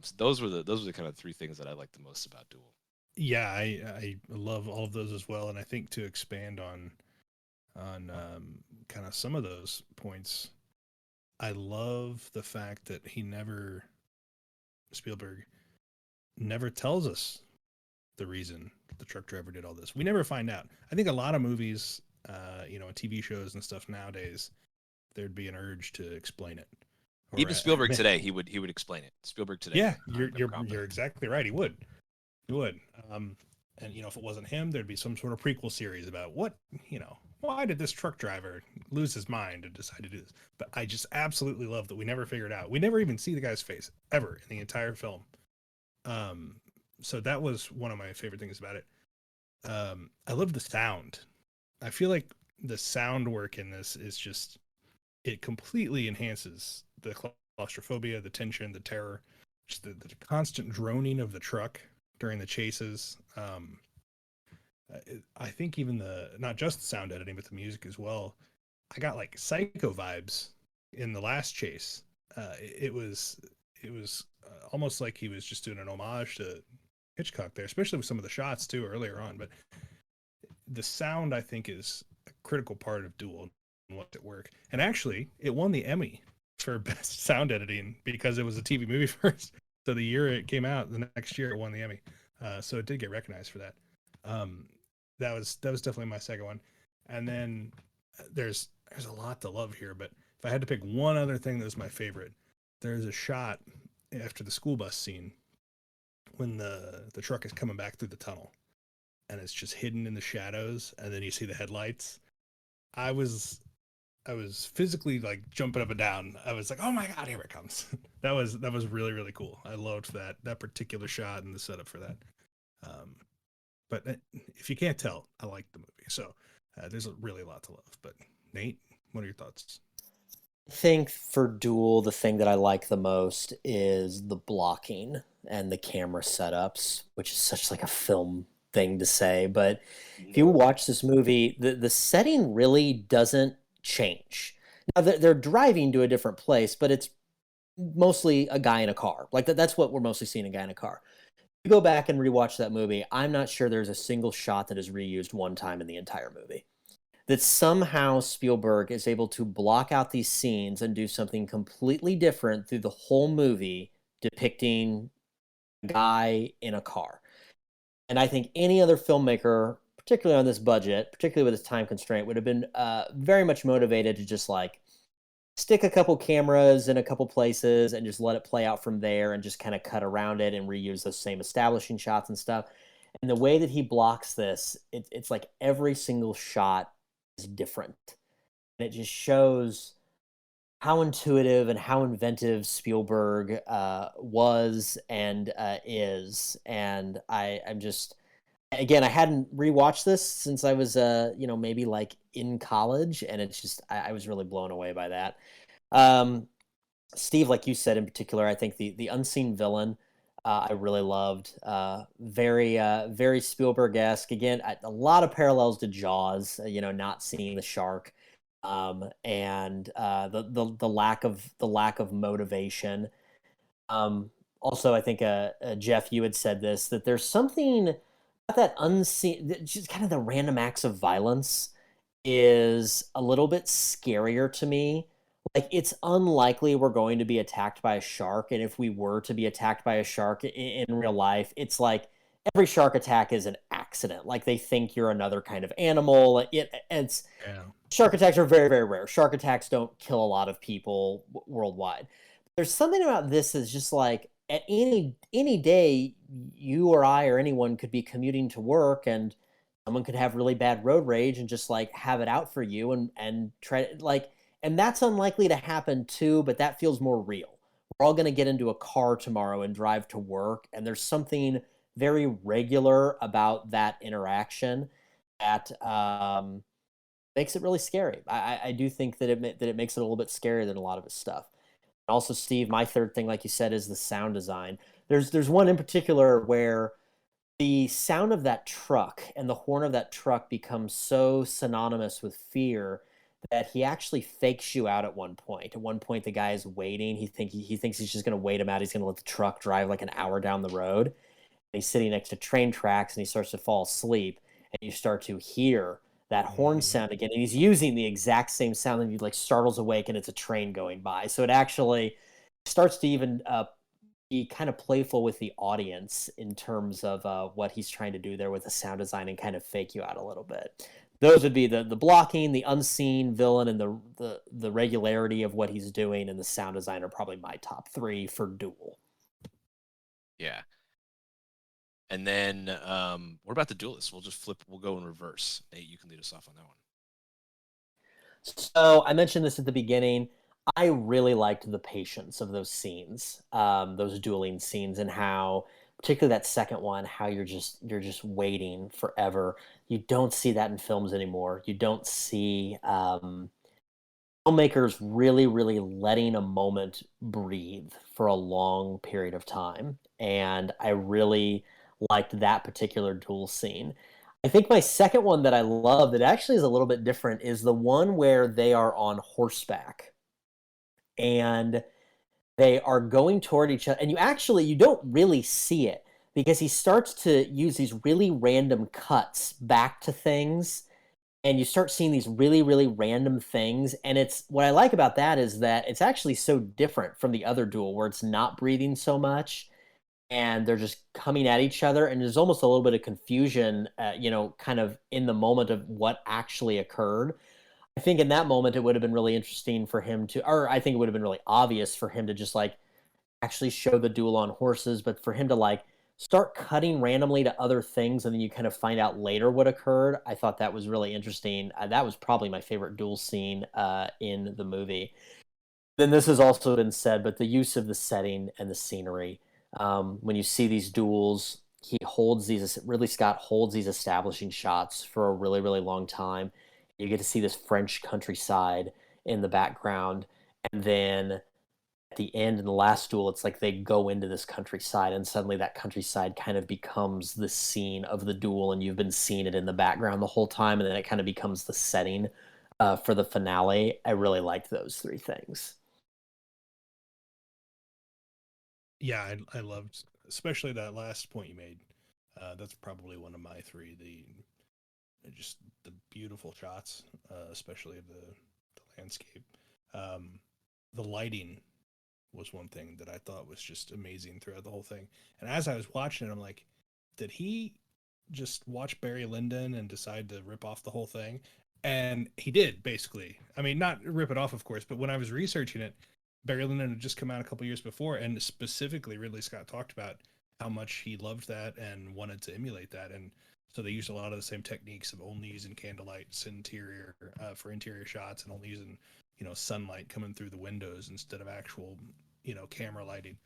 so those were the kind of three things that I liked the most about Duel. Yeah, I love all of those as well, and I think to expand on kind of some of those points, I love the fact that Spielberg never tells us the reason the truck driver did all this. We never find out. I think a lot of movies, TV shows and stuff nowadays, there'd be an urge to explain it. Even Spielberg today, he would explain it. Spielberg today. Yeah, you're exactly right. He would. And if it wasn't him, there'd be some sort of prequel series about why did this truck driver lose his mind and decide to do this? But I just absolutely love that we never figured out. We never even see the guy's face ever in the entire film. So that was one of my favorite things about it. I love the sound. I feel like the sound work in this is just, it completely enhances the claustrophobia, the tension, the terror, just the constant droning of the truck during the chases. I think even not just the sound editing, but the music as well. I got like Psycho vibes in the last chase. It was almost like he was just doing an homage to Hitchcock there, especially with some of the shots too earlier on. But the sound, I think, is a critical part of Duel. what's at work. And actually, it won the Emmy for best sound editing because it was a TV movie first. So the year it came out, the next year it won the Emmy. So it did get recognized for that. That was definitely my second one. And then there's a lot to love here, but if I had to pick one other thing that was my favorite, there's a shot after the school bus scene when the truck is coming back through the tunnel and it's just hidden in the shadows, and then you see the headlights. I was physically like jumping up and down. I was like, oh my God, here it comes. that was really, really cool. I loved that particular shot and the setup for that. But if you can't tell, I like the movie. So there's really a lot to love. But Nate, what are your thoughts? I think for Duel, the thing that I like the most is the blocking and the camera setups, which is such like a film thing to say. But if you watch this movie, the setting really doesn't change. Now they're driving to a different place, but it's mostly a guy in a car. Like that's what we're mostly seeing, a guy in a car. You go back and rewatch that movie, I'm not sure there's a single shot that is reused one time in the entire movie. That somehow Spielberg is able to block out these scenes and do something completely different through the whole movie, depicting a guy in a car. And I think any other filmmaker, particularly on this budget, particularly with this time constraint, would have been very much motivated to just like stick a couple cameras in a couple places and just let it play out from there and just kind of cut around it and reuse those same establishing shots and stuff. And the way that he blocks this, it's like every single shot is different. And it just shows how intuitive and how inventive Spielberg was and is. And I'm just, again, I hadn't rewatched this since I was, maybe like in college, and it's just, I was really blown away by that. Steve, like you said in particular, I think the unseen villain, I really loved. Very Spielberg-esque. Again, a lot of parallels to Jaws. Not seeing the shark, and the lack of motivation. Also, I think Jeff, you had said this, that there's something about that unseen, just kind of the random acts of violence is a little bit scarier to me. Like, it's unlikely we're going to be attacked by a shark, and if we were to be attacked by a shark in real life, it's like every shark attack is an accident. Like, they think you're another kind of animal. Shark attacks are very, very rare. Shark attacks don't kill a lot of people worldwide. There's something about this that's just like, at any day, you or I or anyone could be commuting to work, and someone could have really bad road rage and just like have it out for you and try to like. And that's unlikely to happen too, but that feels more real. We're all going to get into a car tomorrow and drive to work, and there's something very regular about that interaction that makes it really scary. I do think that it makes it a little bit scarier than a lot of his stuff. Also, Steve, my third thing, like you said, is the sound design. There's one in particular where the sound of that truck and the horn of that truck becomes so synonymous with fear that he actually fakes you out at one point. At one point, the guy is waiting. He thinks he's just going to wait him out. He's going to let the truck drive like an hour down the road. And he's sitting next to train tracks, and he starts to fall asleep. And you start to hear that horn sound again. And he's using the exact same sound, and he like startles awake, and it's a train going by. So it actually starts to even be kind of playful with the audience in terms of what he's trying to do there with the sound design and kind of fake you out a little bit. Those would be the blocking, the unseen villain, and the regularity of what he's doing, and the sound design are probably my top three for Duel. Yeah. And then what about the Duelists? We'll go in reverse. Nate, you can lead us off on that one. So I mentioned this at the beginning. I really liked the patience of those scenes, those dueling scenes, and how, particularly that second one, how you're just waiting forever. You don't see that in films anymore. You don't see filmmakers really, really letting a moment breathe for a long period of time. And I really liked that particular duel scene. I think my second one that I love that actually is a little bit different is the one where they are on horseback and they are going toward each other, and you don't really see it because he starts to use these really random cuts back to things and you start seeing these really, really random things. And it's what I like about that is that it's actually so different from the other duel where it's not breathing so much and they're just coming at each other. And there's almost a little bit of confusion, kind of in the moment of what actually occurred. I think in that moment, it would have been really interesting for him to, or I think it would have been really obvious for him to just like actually show the duel on horses, but for him to like start cutting randomly to other things and then you kind of find out later what occurred, I thought that was really interesting. That was probably my favorite duel scene in the movie. Then this has also been said, but the use of the setting and the scenery. When you see these duels, Ridley Scott holds these establishing shots for a really, really long time. You get to see this French countryside in the background. And then at the end in the last duel, it's like they go into this countryside, and suddenly that countryside kind of becomes the scene of the duel, and you've been seeing it in the background the whole time, and then it kind of becomes the setting for the finale. I really liked those three things. Yeah, I loved especially that last point you made. That's probably one of my three. Just the beautiful shots, especially of the landscape. The lighting was one thing that I thought was just amazing throughout the whole thing. And as I was watching it, I'm like, did he just watch Barry Lyndon and decide to rip off the whole thing? And he did, basically. I mean, not rip it off, of course, but when I was researching it, Barry Lyndon had just come out a couple years before, and specifically Ridley Scott talked about how much he loved that and wanted to emulate that. And so they used a lot of the same techniques of only using candlelights interior for interior shots and only using sunlight coming through the windows instead of actual camera lighting,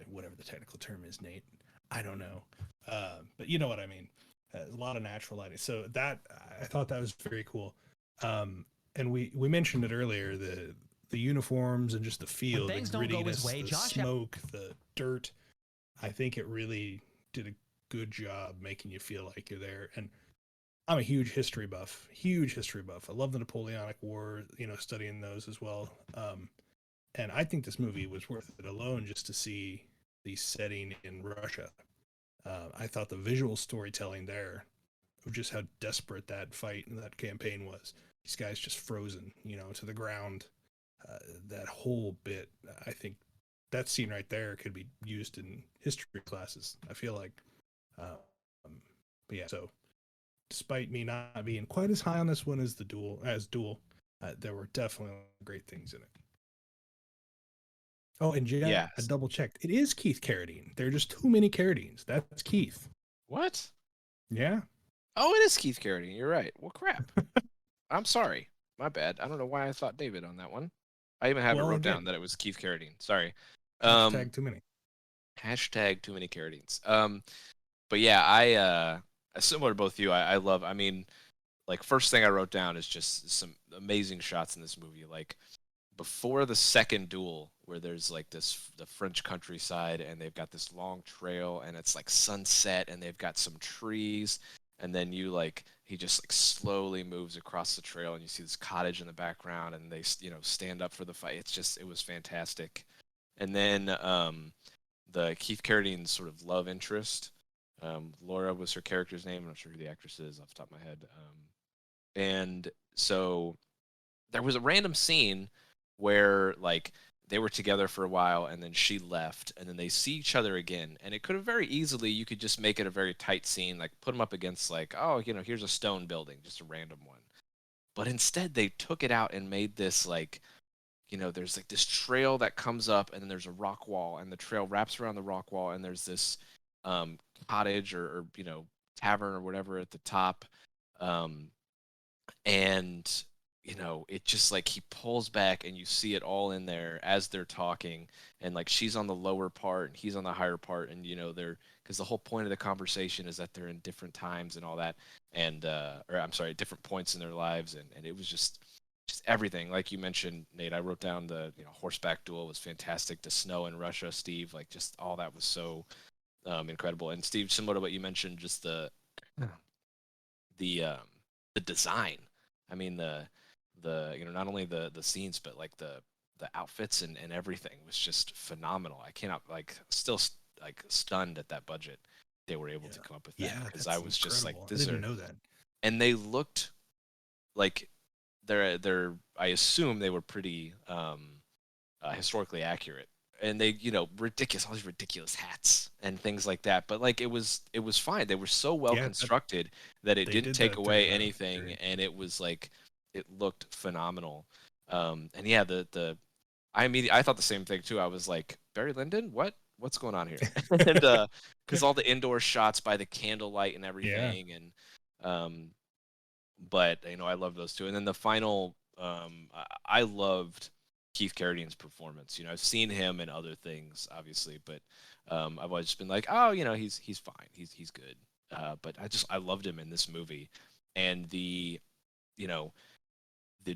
whatever the technical term is, Nate. I don't know, but you know what I mean. A lot of natural lighting. So that I thought that was very cool. And we mentioned it earlier, the uniforms and just the feel, the grittiness, the smoke, the dirt. I think it really did a good job making you feel like you're there. And I'm a huge history buff. I love the Napoleonic War, studying those as well. And I think this movie was worth it alone just to see the setting in Russia. I thought the visual storytelling there of just how desperate that fight and that campaign was. These guys just frozen, to the ground. That whole bit, I think that scene right there could be used in history classes, I feel like. But yeah, so despite me not being quite as high on this one as Duel, there were definitely great things in it. Oh, and yeah, I double checked. It is Keith Carradine. There are just too many Carradines. That's Keith. What? Yeah. Oh, it is Keith Carradine. You're right. Well, crap. I'm sorry. My bad. I don't know why I thought David on that one. I even have it wrote down that it was Keith Carradine. Sorry. Hashtag too many. Hashtag too many Carradines. But yeah, I similar to both of you. I love. I mean, like first thing I wrote down is just some amazing shots in this movie. Like before the second duel, where there's like the French countryside, and they've got this long trail, and it's like sunset, and they've got some trees, and then he just like slowly moves across the trail, and you see this cottage in the background, and they stand up for the fight. It was fantastic. And then the Keith Carradine's sort of love interest. Laura was her character's name. I'm not sure who the actress is off the top of my head. And so there was a random scene where like they were together for a while, and then she left, and then they see each other again. And it could have very easily, you could just make it a very tight scene, like put them up against like, oh, here's a stone building, just a random one. But instead they took it out and made this like, there's like this trail that comes up, and then there's a rock wall, and the trail wraps around the rock wall, and there's this cottage or tavern or whatever at the top, and it just like he pulls back, and you see it all in there as they're talking, and like she's on the lower part and he's on the higher part, and they're, because the whole point of the conversation is that they're in different times and all that, and or I'm sorry, different points in their lives, and it was just everything. Like you mentioned, Nate, I wrote down the horseback duel was fantastic. The snow in Russia, Steve, like just all that was so incredible. And Steve, similar to what you mentioned, just the design. I mean, the not only the scenes, but like the outfits and everything was just phenomenal. I cannot still stunned at that budget they were able to come up with that, because I was just like, I didn't know that. And they looked like they're I assume they were pretty historically accurate, and they ridiculous, all these ridiculous hats and things like that, but like it was fine. They were so well Yeah, constructed that it they didn't did take that away during the anything, period. and it was like it looked phenomenal. And yeah, I thought the same thing too. I was like, Barry Lyndon, what's going on here? And because all the indoor shots by the candlelight and Yeah. everything, and but I love those two. And then the final, I loved Keith Carradine's performance. I've seen him in other things, obviously, but I've always just been like, oh, he's fine, he's good. But I loved him in this movie, and the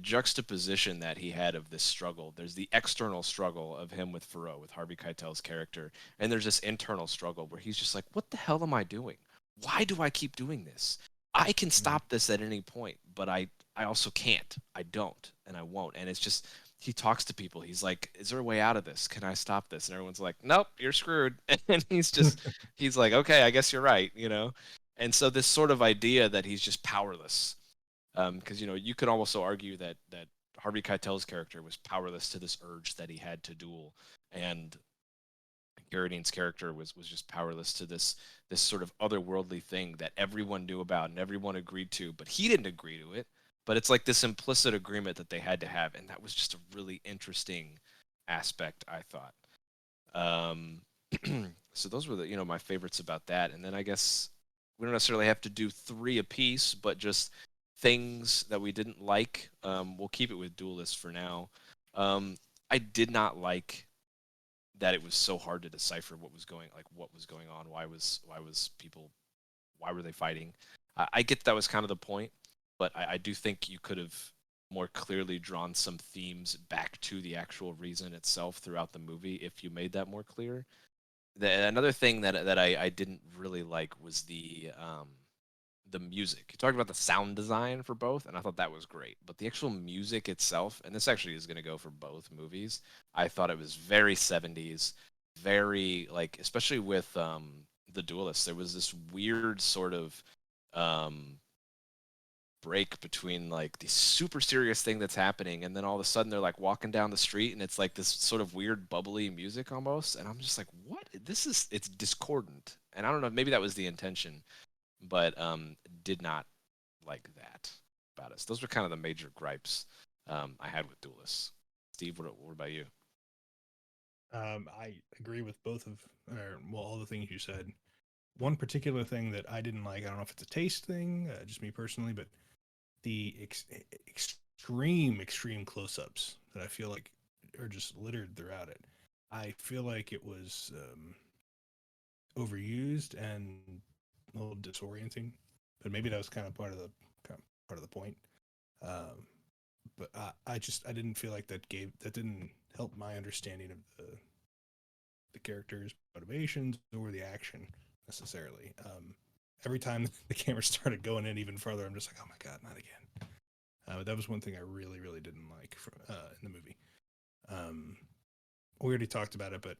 juxtaposition that he had of this struggle. There's the external struggle of him with Thoreau, with Harvey Keitel's character, and there's this internal struggle where he's just like, what the hell am I doing? Why do I keep doing this? I can stop this at any point, but I also can't. I don't, and I won't. And it's just, he talks to people. He's like, is there a way out of this? Can I stop this? And everyone's like, nope, you're screwed. And he's like, okay, I guess you're right, And so this sort of idea that he's just powerless, because you could also argue that Harvey Keitel's character was powerless to this urge that he had to duel, and Carradine's character was just powerless to this sort of otherworldly thing that everyone knew about and everyone agreed to, but he didn't agree to it. But it's like this implicit agreement that they had to have, and that was just a really interesting aspect, I thought. So those were my favorites about that. And then I guess we don't necessarily have to do 3 apiece, but just things that we didn't like. We'll keep it with Duelists for now. I did not like that it was so hard to decipher what was going on. Why were they fighting? I get that was kind of the point, but I do think you could have more clearly drawn some themes back to the actual reason itself throughout the movie if you made that more clear. Another thing that I didn't really like was the music. You talked about the sound design for both, and I thought that was great. But the actual music itself, and this actually is going to go for both movies, I thought it was very 70s, very, like, especially with the Duelists, there was this weird sort of break between like the super serious thing that's happening, and then all of a sudden they're like walking down the street, and it's like this sort of weird bubbly music almost, and I'm just like, what? It's discordant, and I don't know, maybe that was the intention, but did not like that about us. Those were kind of the major gripes I had with Duelists. Steve, what about you? I agree with all the things you said. One particular thing that I didn't like, I don't know if it's a taste thing, just me personally, but the extreme close-ups that I feel like are just littered throughout it. I feel like it was overused and a little disorienting, but maybe that was kind of part of the point. But I didn't feel like that didn't help my understanding of the characters' motivations or the action necessarily. Every time the camera started going in even further, I'm just like, oh my god, not again. That was one thing I really didn't like in the movie. We already talked about it, but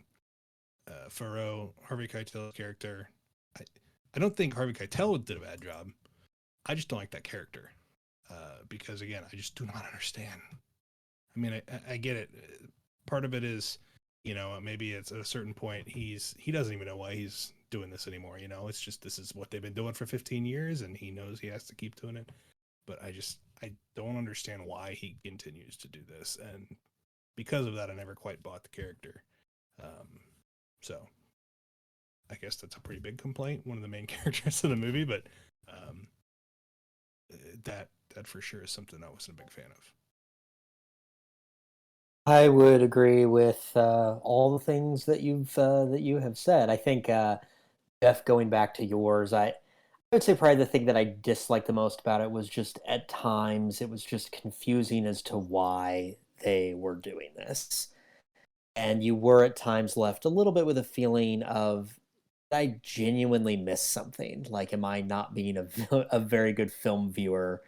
Thoreau, Harvey Keitel's character, I don't think Harvey Keitel did a bad job. I just don't like that character because, again, I just do not understand. I mean, I get it. Part of it is, maybe it's at a certain point he doesn't even know why he's doing this anymore. It's just, this is what they've been doing for 15 years, and he knows he has to keep doing it. But I don't understand why he continues to do this, and because of that, I never quite bought the character. So I guess that's a pretty big complaint, one of the main characters of the movie, but that for sure is something I wasn't a big fan of. I would agree with all the things that you have said. I think, Jeff, going back to yours, I would say probably the thing that I disliked the most about it was just at times it was just confusing as to why they were doing this. And you were at times left a little bit with a feeling of, did I genuinely miss something? Like, am I not being a very good film viewer?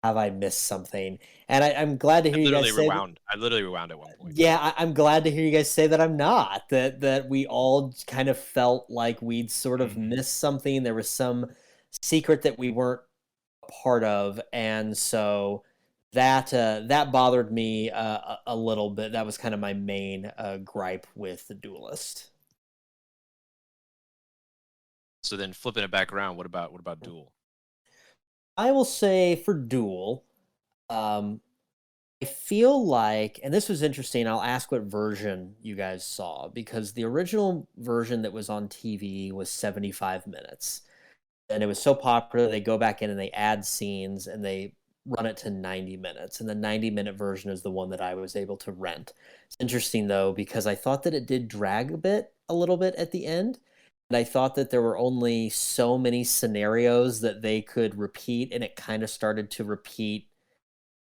Have I missed something? And I'm glad to hear you guys say I literally rewound at one point. Yeah, I'm glad to hear you guys say that I'm not. That we all kind of felt like we'd sort of missed something. There was some secret that we weren't part of, and so that bothered me a little bit. That was kind of my main gripe with the Duelist. So then flipping it back around, what about Duel? I will say for Duel, um, I feel like, and this was interesting. I'll ask what version you guys saw, because the original version that was on TV was 75 minutes. And it was so popular, they go back in and they add scenes and they run it to 90 minutes. And the 90-minute version is the one that I was able to rent. It's interesting, though, because I thought that it did drag a little bit at the end. And I thought that there were only so many scenarios that they could repeat, and it kind of started to repeat.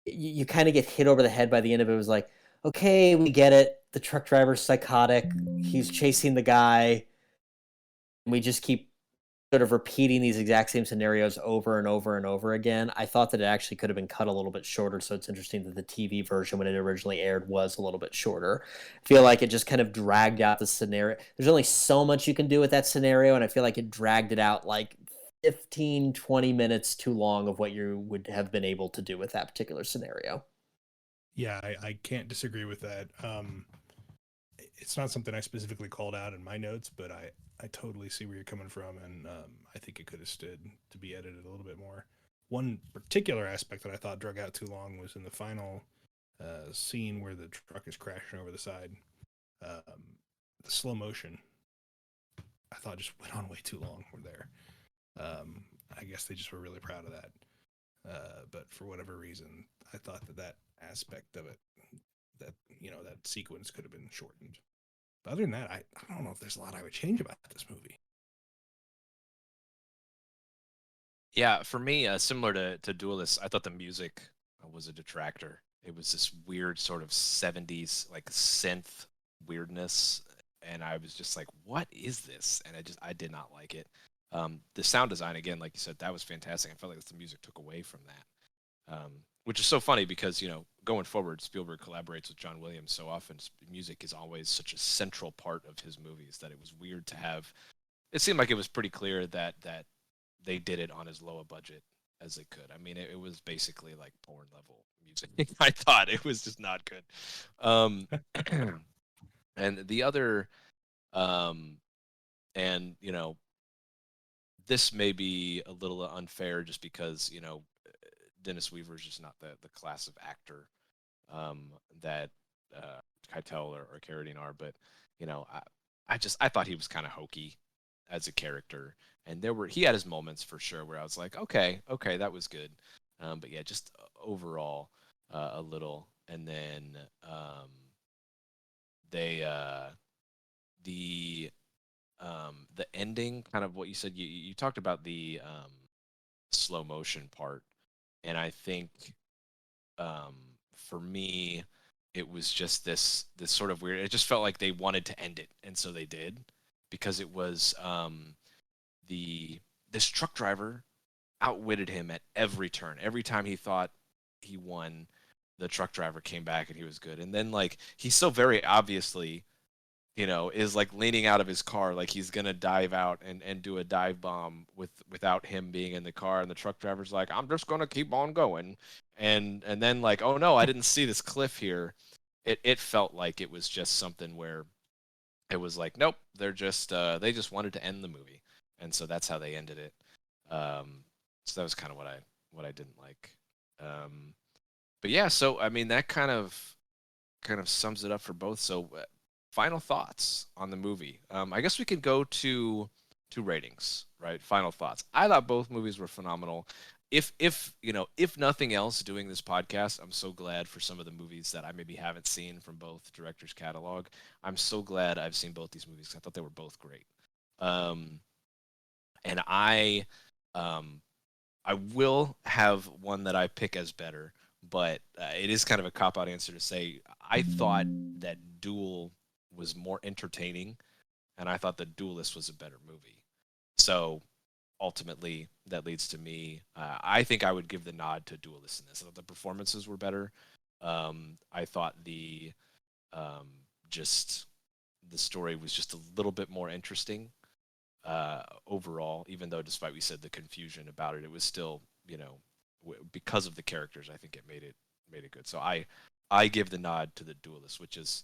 You kind of get hit over the head by the end of it. It was like, okay, we get it. The truck driver's psychotic. He's chasing the guy. And we just keep sort of repeating these exact same scenarios over and over and over again. I thought that it actually could have been cut a little bit shorter, so it's interesting that the TV version, when it originally aired, was a little bit shorter. I feel like it just kind of dragged out the scenario. There's only so much you can do with that scenario, and I feel like it dragged it out like 15, 20 minutes too long of what you would have been able to do with that particular scenario. Yeah, I can't disagree with that. It's not something I specifically called out in my notes, but I totally see where you're coming from, and I think it could have stood to be edited a little bit more. One particular aspect that I thought drug out too long was in the final scene where the truck is crashing over the side. The slow motion, I thought, just went on way too long. We're there. I guess they just were really proud of that. But for whatever reason, I thought that aspect of it, that sequence could have been shortened. But other than that, I don't know if there's a lot I would change about this movie. Yeah, for me, similar to Duelists, I thought the music was a detractor. It was this weird sort of 70s like synth weirdness, and I was just like, what is this? And I did not like it. The sound design, again, like you said, that was fantastic. I felt like the music took away from that, which is so funny because, going forward, Spielberg collaborates with John Williams so often. Music is always such a central part of his movies that it was weird to have. It seemed like it was pretty clear that they did it on as low a budget as they could. I mean, it was basically like porn level music. I thought it was just not good. And the other, and this may be a little unfair just because Dennis Weaver is just not the class of actor that Keitel or Carradine are, but I thought he was kind of hokey as a character, and he had his moments for sure where I was like, okay, that was good, but yeah, just overall a little. And then the ending, kind of what you said, you talked about the slow motion part, and I think for me it was just this sort of weird, it just felt like they wanted to end it, and so they did, because it was this truck driver outwitted him at every turn. Every time he thought he won, the truck driver came back and he was good. And then like he's so very obviously is like leaning out of his car like he's gonna dive out and do a dive bomb without him being in the car, and the truck driver's like, I'm just gonna keep on going, and then like, oh no, I didn't see this cliff here. It felt like it was just something where it was like, nope, they just wanted to end the movie, and so that's how they ended it. So that was kind of what I didn't like. But yeah, so I mean that kind of sums it up for both. So final thoughts on the movie. I guess we could go to ratings, right? Final thoughts. I thought both movies were phenomenal. If nothing else, doing this podcast, I'm so glad for some of the movies that I maybe haven't seen from both directors' catalog. I'm so glad I've seen both these movies. I thought they were both great. And I will have one that I pick as better, but it is kind of a cop-out answer to say I thought that Duel was more entertaining, and I thought that Duelist was a better movie. So ultimately, that leads to me. I think I would give the nod to Duelist in this. I thought the performances were better. I thought the story was just a little bit more interesting overall, even though despite we said the confusion about it, it was still because of the characters, I think it made it good. So I give the nod to the Duelists, which is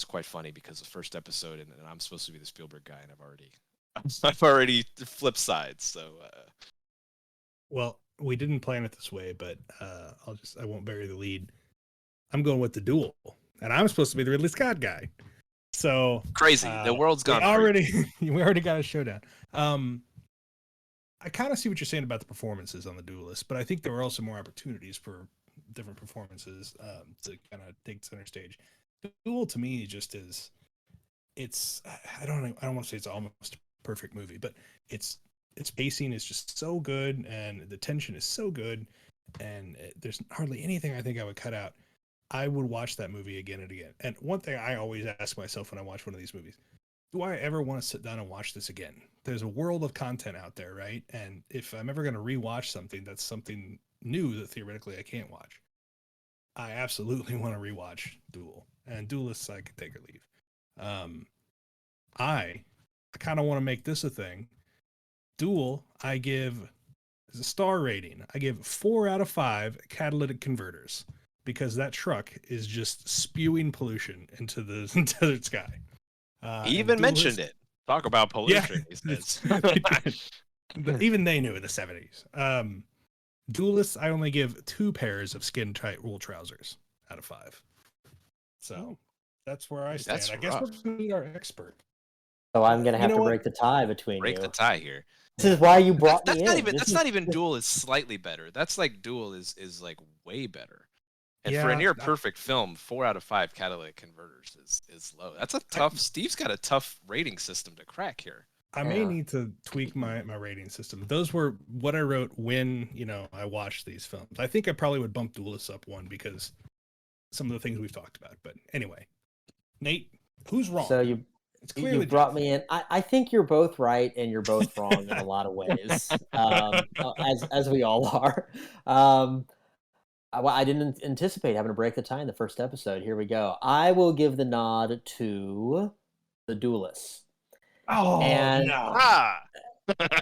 quite funny because the first episode, and I'm supposed to be the Spielberg guy, and I've already flipped sides. So, Well, we didn't plan it this way, but I won't bury the lead. I'm going with the Duel, and I'm supposed to be the Ridley Scott guy. So crazy. The world's gone. We already got a showdown. I kind of see what you're saying about the performances on the Duelists, but I think there are also more opportunities for different performances to kind of take center stage. The Duel to me just is, I don't want to say it's almost a perfect movie, but its pacing is just so good, and the tension is so good, and there's hardly anything I think I would cut out. I would watch that movie again and again. And one thing I always ask myself when I watch one of these movies, do I ever want to sit down and watch this again? There's a world of content out there, right? And if I'm ever going to rewatch something that's something new that theoretically I can't watch, I absolutely want to rewatch Duel. And Duelists, I can take or leave. I kind of want to make this a thing. Duel, I give, as a star rating, I give 4 out of 5 catalytic converters, because that truck is just spewing pollution into the desert sky. He even mentioned it. Talk about pollution. Yeah, even they knew in the 70s. Duelists, I only give 2 pairs of skin-tight wool trousers out of 5. So that's where I stand. That's I guess we're going to need our expert. So I'm going to have to break the tie between you. Break the tie here. This is why you brought me in. That's not even Duel is slightly better. That's like Duel is like way better. And for a near perfect film, 4 out of 5 catalytic converters is low. That's a tough. Steve's got a tough rating system to crack here. I may need to tweak my rating system. Those were what I wrote when I watched these films. I think I probably would bump Duelists up 1 because some of the things we've talked about. But anyway, Nate, who's wrong? So you brought me in. I think you're both right and you're both wrong in a lot of ways, as we all are. I didn't anticipate having to break the tie in the first episode. Here we go. I will give the nod to the Duelists. Oh, no.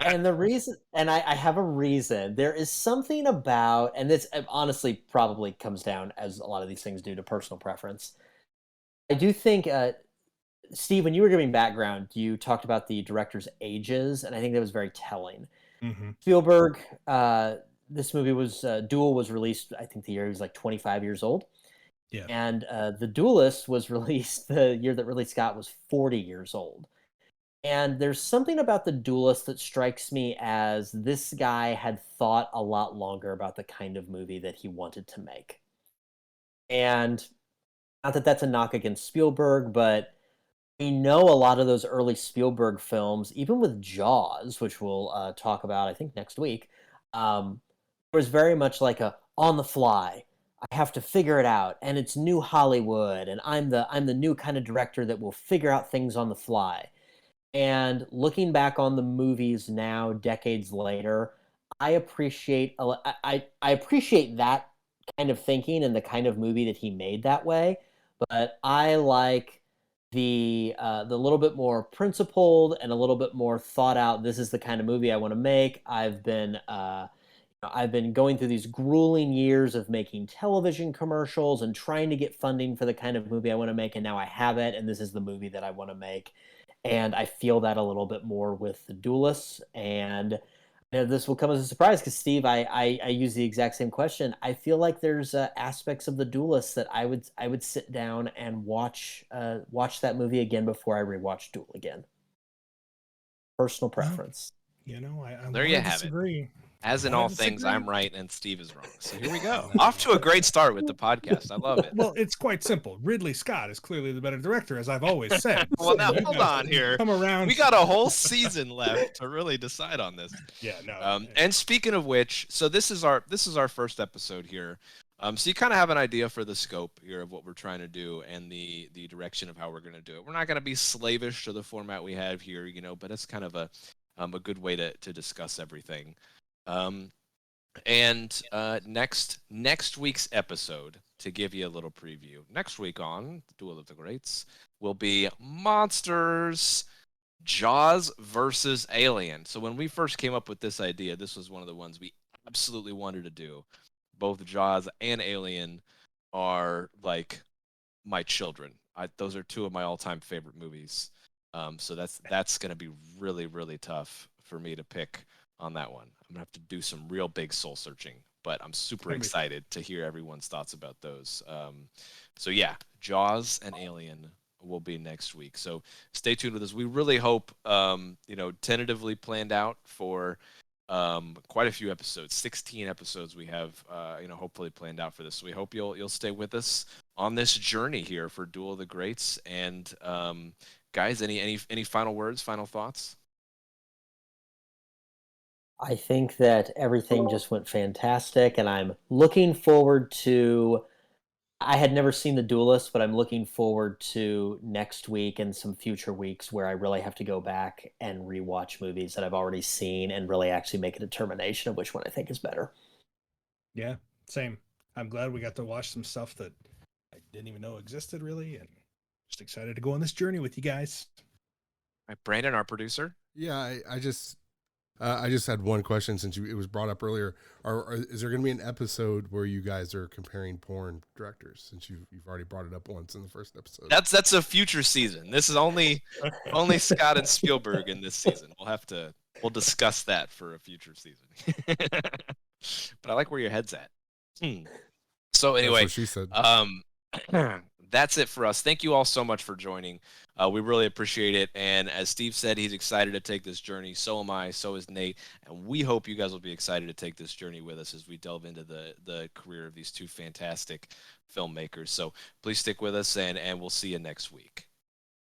And the reason, and I have a reason. There is something about, and this honestly probably comes down, as a lot of these things do, to personal preference. I do think, Steve, when you were giving background, you talked about the director's ages, and I think that was very telling. Mm-hmm. Spielberg, this movie was, Duel was released, I think the year he was like 25 years old. Yeah. And The Duelist was released the year that Ridley Scott was 40 years old. And there's something about The Duelist that strikes me as this guy had thought a lot longer about the kind of movie that he wanted to make. And not that that's a knock against Spielberg, but we know a lot of those early Spielberg films, even with Jaws, which we'll talk about, I think, next week, was very much like a on the fly. I have to figure it out, and it's new Hollywood, and I'm the new kind of director that will figure out things on the fly. And looking back on the movies now, decades later, I appreciate that kind of thinking and the kind of movie that he made that way. But I like the little bit more principled and a little bit more thought out. This is the kind of movie I want to make. I've been going through these grueling years of making television commercials and trying to get funding for the kind of movie I want to make, and now I have it, and this is the movie that I want to make. And I feel that a little bit more with the Duelists. And this will come as a surprise because, Steve, I use the exact same question. I feel like there's aspects of the Duelists that I would sit down and watch that movie again before I rewatch Duel again. Personal preference. I there you have disagree. It. As in all things, I'm right and Steve is wrong. So here we go. Off to a great start with the podcast. I love it. Well, it's quite simple. Ridley Scott is clearly the better director, as I've always said. Well, now hold on here. Come around. We got a whole season left to really decide on this. Yeah, no. And speaking of which, so this is our first episode here. So you kind of have an idea for the scope here of what we're trying to do and the direction of how we're going to do it. We're not going to be slavish to the format we have here, but it's kind of a good way to discuss everything. And next week's episode, to give you a little preview, next week on Duel of the Greats will be Monsters, Jaws versus Alien. So when we first came up with this idea, this was one of the ones we absolutely wanted to do. Both Jaws and Alien are like my children. Those are two of my all-time favorite movies. So that's going to be really, really tough for me to pick on that one. I'm gonna have to do some real big soul searching, but I'm super excited to hear everyone's thoughts about those. So yeah, Jaws and Alien will be next week. So stay tuned with us. We really hope, tentatively planned out for quite a few episodes, 16 episodes we have, hopefully planned out for this. So we hope you'll stay with us on this journey here for Duel of the Greats. And guys, any final words, final thoughts? I think that everything just went fantastic, and I'm looking forward to. I had never seen The Duelist, but I'm looking forward to next week and some future weeks where I really have to go back and rewatch movies that I've already seen and really actually make a determination of which one I think is better. Yeah, same. I'm glad we got to watch some stuff that I didn't even know existed, really, and just excited to go on this journey with you guys. All right, Brandon, our producer. Yeah, I just had one question since it was brought up earlier. Is there going to be an episode where you guys are comparing porn directors? Since you've already brought it up once in the first episode. That's a future season. This is only Scott and Spielberg in this season. We'll discuss that for a future season. But I like where your head's at. So anyway, that's what she said. That's it for us. Thank you all so much for joining. We really appreciate it. And as Steve said, he's excited to take this journey. So am I. So is Nate. And we hope you guys will be excited to take this journey with us as we delve into the career of these two fantastic filmmakers. So please stick with us, and we'll see you next week.